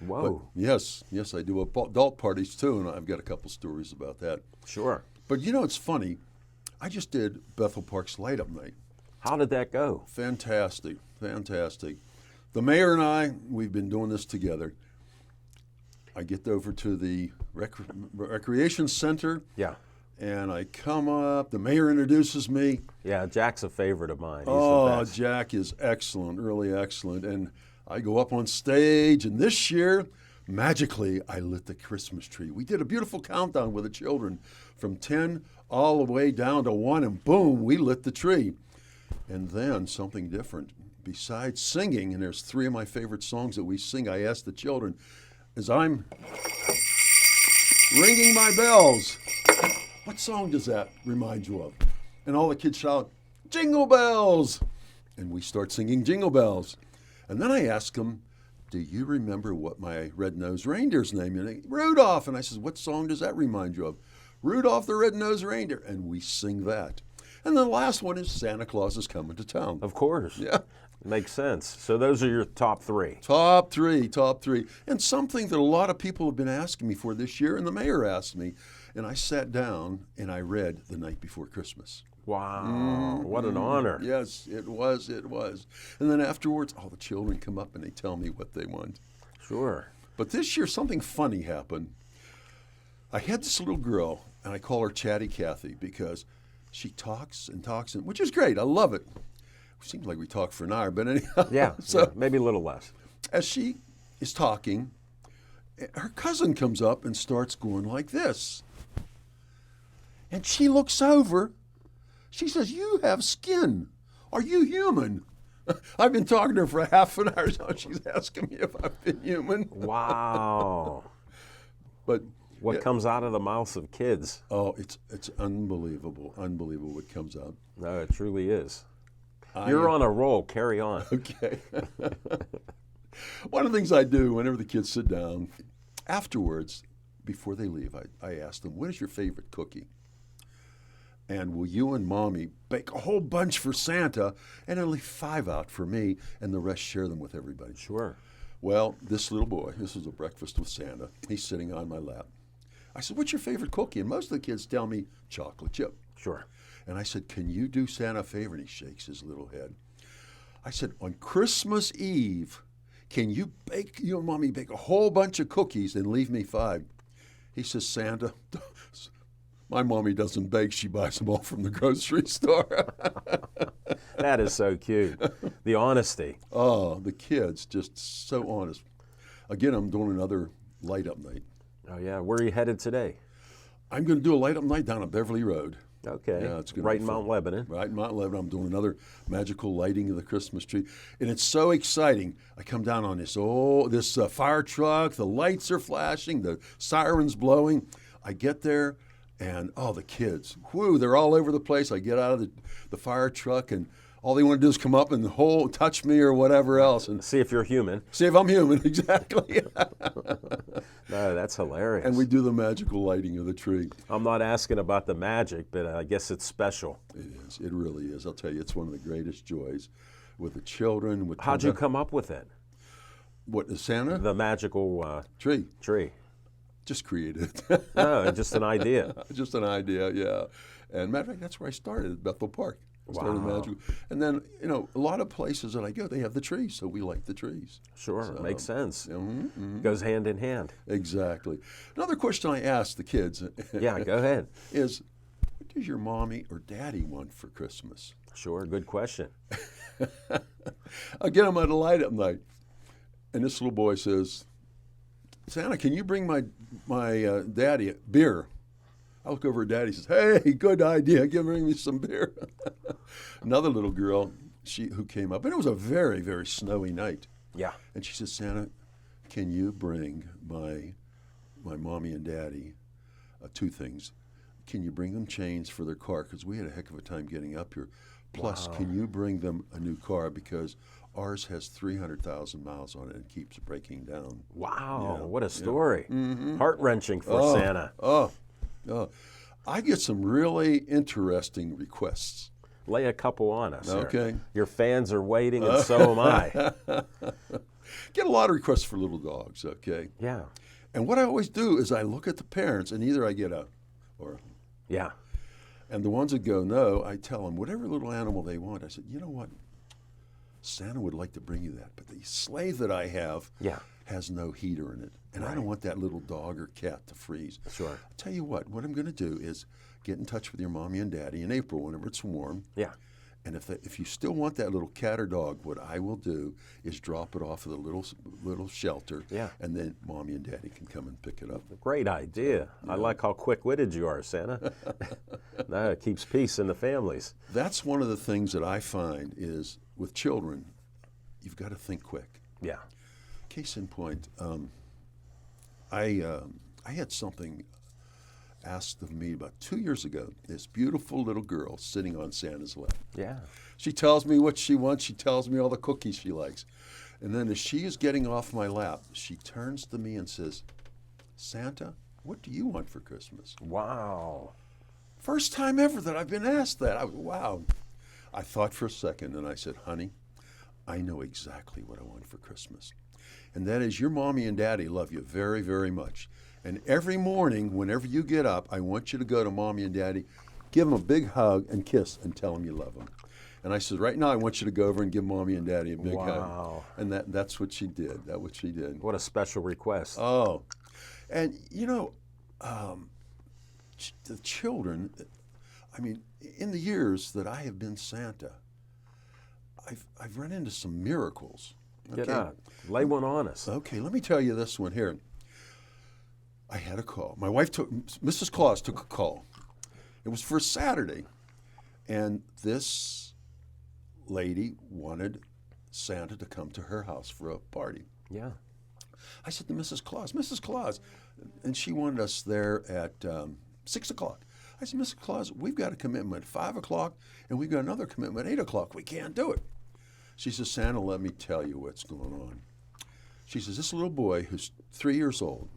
Whoa. But yes, I do adult parties too, and I've got a couple stories about that. Sure. But you know, it's funny. I just did Bethel Park's light up night. How did that go? Fantastic, fantastic. The mayor and I, we've been doing this together. I get over to the recreation center. Yeah. And I come up, the mayor introduces me. Yeah, Jack's a favorite of mine. He's the the best. Jack is excellent, really excellent. And I go up on stage, and this year, magically, I lit the Christmas tree. We did a beautiful countdown with the children from 10 all the way down to 1, and boom, we lit the tree. And then something different. Besides singing, and there's 3 of my favorite songs that we sing, I asked the children, as I'm ringing my bells, what song does that remind you of? And all the kids shout, Jingle Bells! And we start singing Jingle Bells. And then I ask them, do you remember what my red-nosed reindeer's name is? Rudolph. And I says, what song does that remind you of? Rudolph the Red-Nosed Reindeer. And we sing that. And the last one is Santa Claus is Coming to Town. Of course. Yeah. Makes sense. So those are your top 3. Top three. And something that a lot of people have been asking me for this year, and the mayor asked me, and I sat down and I read The Night Before Christmas. Wow, what an honor. Yes, it was. And then afterwards, all the children come up and they tell me what they want. Sure. But this year, something funny happened. I had this little girl, and I call her Chatty Cathy because she talks, and which is great. I love it. Seems like we talk for an hour, but anyhow. Yeah, so maybe a little less. As she is talking, her cousin comes up and starts going like this. And she looks over. She says, you have skin. Are you human? I've been talking to her for half an hour, so she's asking me if I've been human. Wow. But what comes out of the mouths of kids? Oh, it's unbelievable what comes out. No, it truly is. You're on a roll. Carry on. Okay. One of the things I do whenever the kids sit down, afterwards, before they leave, I ask them, what is your favorite cookie? And will you and Mommy bake a whole bunch for Santa and only 5 out for me, and the rest share them with everybody? Sure. Well, this little boy, this was a breakfast with Santa. He's sitting on my lap. I said, what's your favorite cookie? And most of the kids tell me chocolate chip. Sure. And I said, can you do Santa a favor? And he shakes his little head. I said, on Christmas Eve, can you and Mommy bake a whole bunch of cookies and leave me 5? He says, Santa, my mommy doesn't bake. She buys them all from the grocery store. That is so cute. The honesty. Oh, the kids, just so honest. Again, I'm doing another light-up night. Oh, yeah. Where are you headed today? I'm going to do a light-up night down on Beverly Road. Okay. Yeah, it's right in Mount Lebanon. Right in Mount Lebanon. I'm doing another magical lighting of the Christmas tree. And it's so exciting. I come down on this fire truck. The lights are flashing. The siren's blowing. I get there, and the kids, they're all over the place. I get out of the fire truck, and all they want to do is come up and touch me or whatever else. And see if you're human. See if I'm human, exactly. No, that's hilarious. And we do the magical lighting of the tree. I'm not asking about the magic, but I guess it's special. It is. It really is. I'll tell you, it's one of the greatest joys with the children. How'd you come up with it? What, Santa? The magical tree. Just created. No, just an idea. Just an idea, yeah. And matter of fact, that's where I started, at Bethel Park. Wow. And then, a lot of places that I go, they have the trees, so we like the trees. Sure, so, makes sense. Mm-hmm. Goes hand in hand. Exactly. Another question I ask the kids. Yeah, go ahead. Is, what does your mommy or daddy want for Christmas? Sure, good question. Again, I'm at a light-up night, and this little boy says, Santa, can you bring my daddy beer? I look over at Daddy. Says, "Hey, good idea. Bring me some beer." Another little girl, who came up, and it was a very, very snowy night. Yeah. And she says, "Santa, can you bring my mommy and daddy 2 things? Can you bring them chains for their car? Because we had a heck of a time getting up here. Plus, can you bring them a new car because ours has 300,000 miles on it and keeps breaking down." Wow, what a story! Mm-hmm. Heart-wrenching for Santa. I get some really interesting requests. Lay a couple on us. Okay. Sir. Your fans are waiting, and so am I. Get a lot of requests for little dogs, okay? Yeah. And what I always do is I look at the parents, and either I get yeah. And the ones that go no, I tell them whatever little animal they want. I said, you know what? Santa would like to bring you that, but the sleigh that I have has no heater in it. And I don't want that little dog or cat to freeze. Sure. I'll tell you what I'm going to do is get in touch with your mommy and daddy in April whenever it's warm. Yeah. And if you still want that little cat or dog, what I will do is drop it off at the little shelter, and then Mommy and Daddy can come and pick it up. Great idea. I like how quick-witted you are, Santa. That keeps peace in the families. That's one of the things that I find is with children, you've got to think quick. Yeah. Case in point, I had something asked of me about 2 years ago. This beautiful little girl sitting on Santa's lap. Yeah. She tells me what she wants. She tells me all the cookies she likes. And then as she is getting off my lap, she turns to me and says, Santa, what do you want for Christmas? Wow. First time ever that I've been asked that. Wow. I thought for a second and I said, honey, I know exactly what I want for Christmas. And that is your mommy and daddy love you very, very much. And every morning, whenever you get up, I want you to go to mommy and daddy, give them a big hug and kiss and tell them you love them. And I said, right now I want you to go over and give mommy and daddy a big hug. And that's what she did. That's what she did. What a special request. Oh. And, you know, the children, I mean, in the years that I have been Santa, I've run into some miracles. Get out. Lay one on us. Okay, let me tell you this one here. I had a call. My wife Mrs. Claus took a call. It was for Saturday. And this lady wanted Santa to come to her house for a party. Yeah. I said to Mrs. Claus, and she wanted us there at 6 o'clock. I said, Mrs. Claus, we've got a commitment at 5 o'clock, and we've got another commitment at 8 o'clock. We can't do it. She says, Santa, let me tell you what's going on. She says, this little boy who's 3 years old,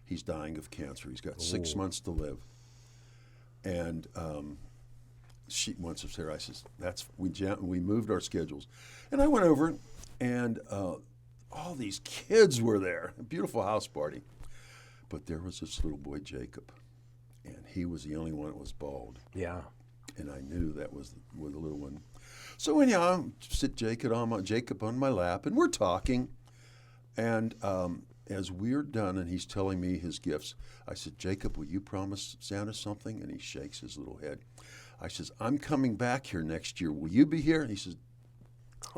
he's dying of cancer. He's got 6 months to live. And she wants us there. I says, we moved our schedules. And I went over, and all these kids were there. A beautiful house party. But there was this little boy, Jacob, and he was the only one that was bald. Yeah. And I knew that was the little one. So anyhow, sit Jacob on my lap, and we're talking. And as we're done, and he's telling me his gifts, I said, Jacob, will you promise Santa something? And he shakes his little head. I says, I'm coming back here next year. Will you be here? And he says,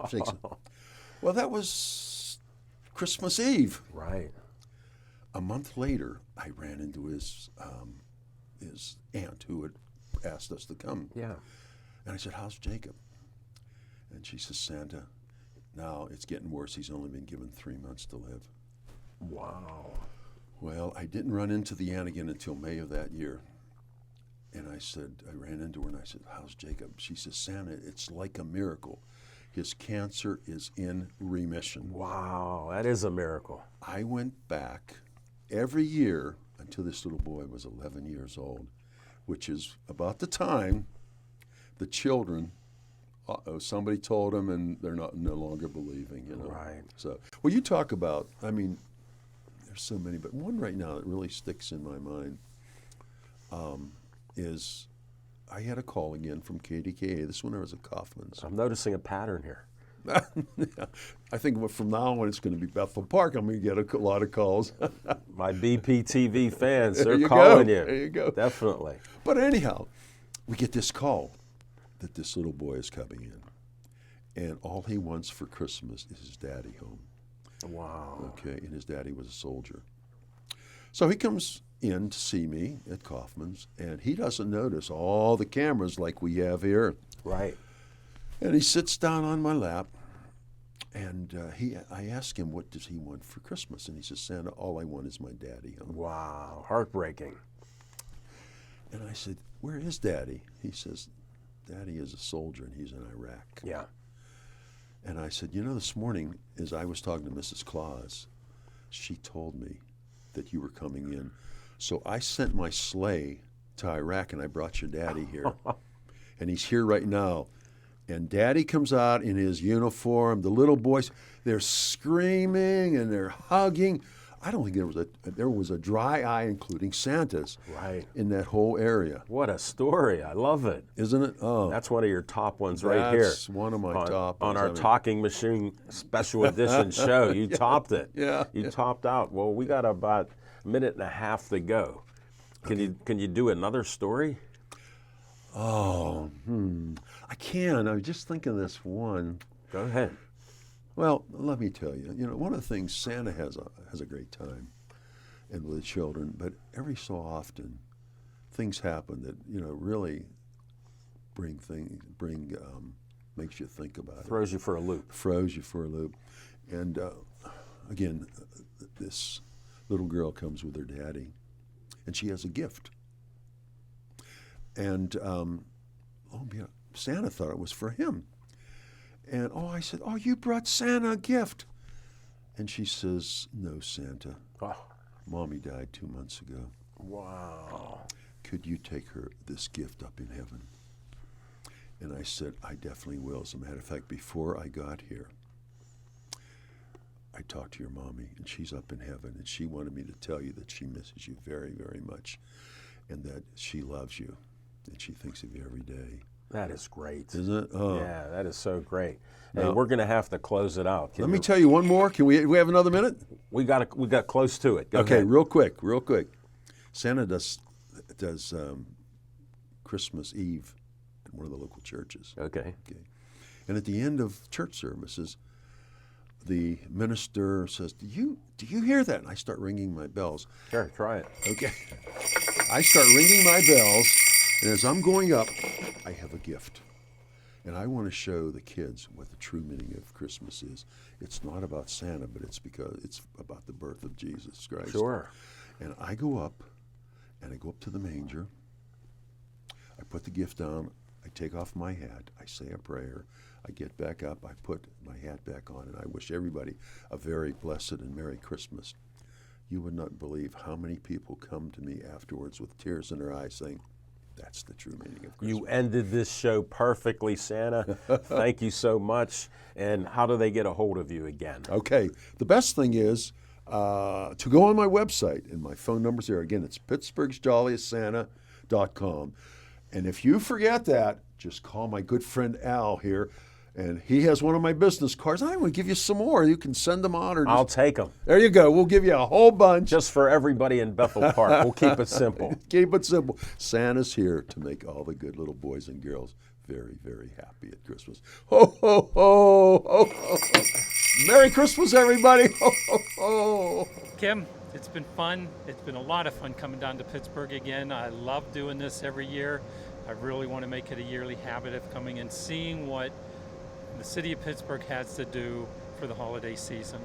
shakes it. Well, that was Christmas Eve. Right. A month later, I ran into his aunt who had asked us to come. Yeah. And I said, how's Jacob? And she says, Santa, now it's getting worse. He's only been given 3 months to live. Wow. Well, I didn't run into the aunt again until May of that year. And I ran into her and I said, how's Jacob? She says, Santa, it's like a miracle. His cancer is in remission. Wow, that is a miracle. I went back every year until this little boy was 11 years old, which is about the time the children, somebody told them and they're no longer believing, you know. Right. So, well, you talk about, I mean, there's so many, but one right now that really sticks in my mind is I had a call again from KDKA. This one there was at Kaufman's. I'm noticing a pattern here. I think from now on it's going to be Bethel Park. I'm going to get a lot of calls. My BPTV fans, There they're you calling go. you. There you go. Definitely. But anyhow, we get this call that this little boy is coming in. And all he wants for Christmas is his daddy home. Wow. Okay, and his daddy was a soldier. So he comes in to see me at Kaufman's, and he doesn't notice all the cameras like we have here. Right. And he sits down on my lap, and I ask him, what does he want for Christmas? And he says, Santa, all I want is my daddy home. Wow, heartbreaking. And I said, where is Daddy? He says, Daddy is a soldier, and he's in Iraq. Yeah. And I said, you know, this morning, as I was talking to Mrs. Claus, she told me that you were coming in. So I sent my sleigh to Iraq, and I brought your daddy here. And he's here right now. And Daddy comes out in his uniform. The little boys, they're screaming and they're hugging. I don't think there was a dry eye, including Santa's, right, in that whole area. What a story. I love it. Isn't it? Oh. That's one of your top ones right here. That's one of my top on ones. our Talking Machine special edition show. You topped it. Yeah. You topped out. Well, we got about a minute and a half to go. Can you do another story? Oh, I can. I was just thinking of this one. Go ahead. Well, let me tell you. You know, one of the things, Santa has a great time, and with the children. But every so often, things happen that really makes you think about it. Throws you for a loop. Throws you for a loop, and again, this little girl comes with her daddy, and she has a gift. And Santa thought it was for him. And I said, you brought Santa a gift. And she says, no, Santa. Mommy died 2 months ago. Wow. Could you take this gift up in heaven? And I said, I definitely will. As a matter of fact, before I got here, I talked to your mommy, and she's up in heaven, and she wanted me to tell you that she misses you very, very much, and that she loves you, and she thinks of you every day. That is great. Isn't it? Oh. Yeah, that is so great. Hey, Now, we're going to have to close it out. Let me tell you one more. Can we have another minute? We got close to it. Go Okay, ahead. real quick. Santa does Christmas Eve at one of the local churches. Okay. And at the end of church services, the minister says, do you hear that? And I start ringing my bells. Sure, try it. Okay. I start ringing my bells, and as I'm going up, I have a gift. And I want to show the kids what the true meaning of Christmas is. It's not about Santa, but it's about the birth of Jesus Christ. Sure. And I go up to the manger. I put the gift down. I take off my hat. I say a prayer. I get back up. I put my hat back on, and I wish everybody a very blessed and Merry Christmas. You would not believe how many people come to me afterwards with tears in their eyes saying, that's the true meaning of Christmas. You ended this show perfectly, Santa. Thank you so much. And how do they get a hold of you again? Okay. The best thing is to go on my website, and my phone number's there. Again, it's pittsburghsjolliestSanta.com. And if you forget that, just call my good friend Al here, and he has one of my business cards. I'm going to give you some more. You can send them on. Or I'll take them. There you go. We'll give you a whole bunch. Just for everybody in Bethel Park. We'll keep it simple. Keep it simple. Santa's here to make all the good little boys and girls very, very happy at Christmas. Ho, ho, ho, ho, ho, ho. Merry Christmas, everybody. Ho, ho, ho. Kim, it's been fun. It's been a lot of fun coming down to Pittsburgh again. I love doing this every year. I really want to make it a yearly habit of coming and seeing what the city of Pittsburgh has to do for the holiday season.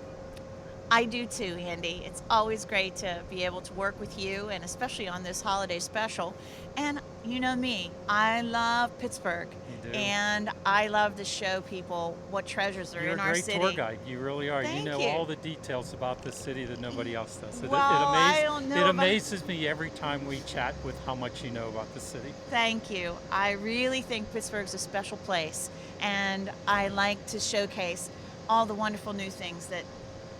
I do too, Andy. It's always great to be able to work with you, and especially on this holiday special. And you know me, I love Pittsburgh. You do. And I love to show people what treasures are You're in a our great city. tour guide. You really are. Thank you know you. all the details about the city that nobody else does. I don't know It about- amazes me every time we chat with how much you know about the city. Thank you. I really think Pittsburgh's a special place, and I like to showcase all the wonderful new things that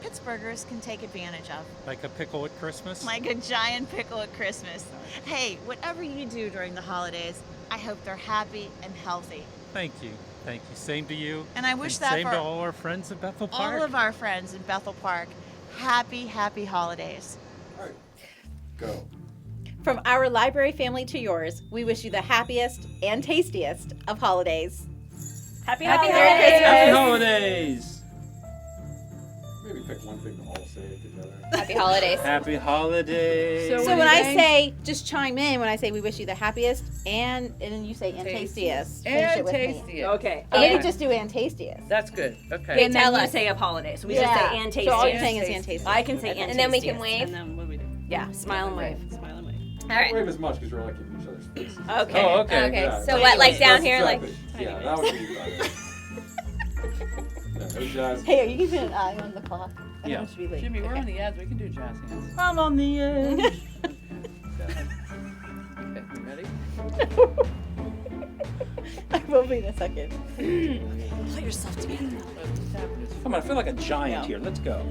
Pittsburghers can take advantage of. Like a pickle at Christmas. Like a giant pickle at Christmas. Hey, whatever you do during the holidays, I hope they're happy and healthy. Thank you. Thank you. Same to you. And I wish that same for to all our friends at Bethel Park. all of our friends in Bethel Park. Happy, happy holidays. Go. From our library family to yours, we wish you the happiest and tastiest of holidays. Happy holidays! Happy holidays! Maybe pick one thing to all say together. Happy holidays. Happy holidays. So when I say, just chime in when I say we wish you the happiest and then you say and tastiest. Finish it with me. Okay. Or maybe just do and tastiest. That's good. Okay. And Tell then us. you say of holidays. So we Yeah. just say and tastiest. So all you're saying is and tastiest. I can say and And then we can tastiest. wave. And then what do we do? Yeah, smile and wave. Smile and wave. All right. Don't wave as much because we're like in each other's faces. Okay. Oh, Okay. Yeah, So what, like down here, exactly. like? Yeah, that would be better. No jazz. Hey, are you keeping an eye on the clock? I Yeah. don't want you to be late. Jimmy, we're Okay. on the edge. We can do jazz hands. I'm on the edge. Okay, you ready? I will be in a second. Put yourself together. Come on, I feel like a giant here. Let's go.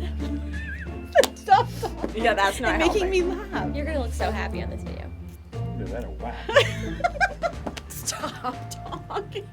Stop. Yeah, that's not You're making helping. me laugh. You're gonna look so happy on this video. Is that a whack? Stop talking.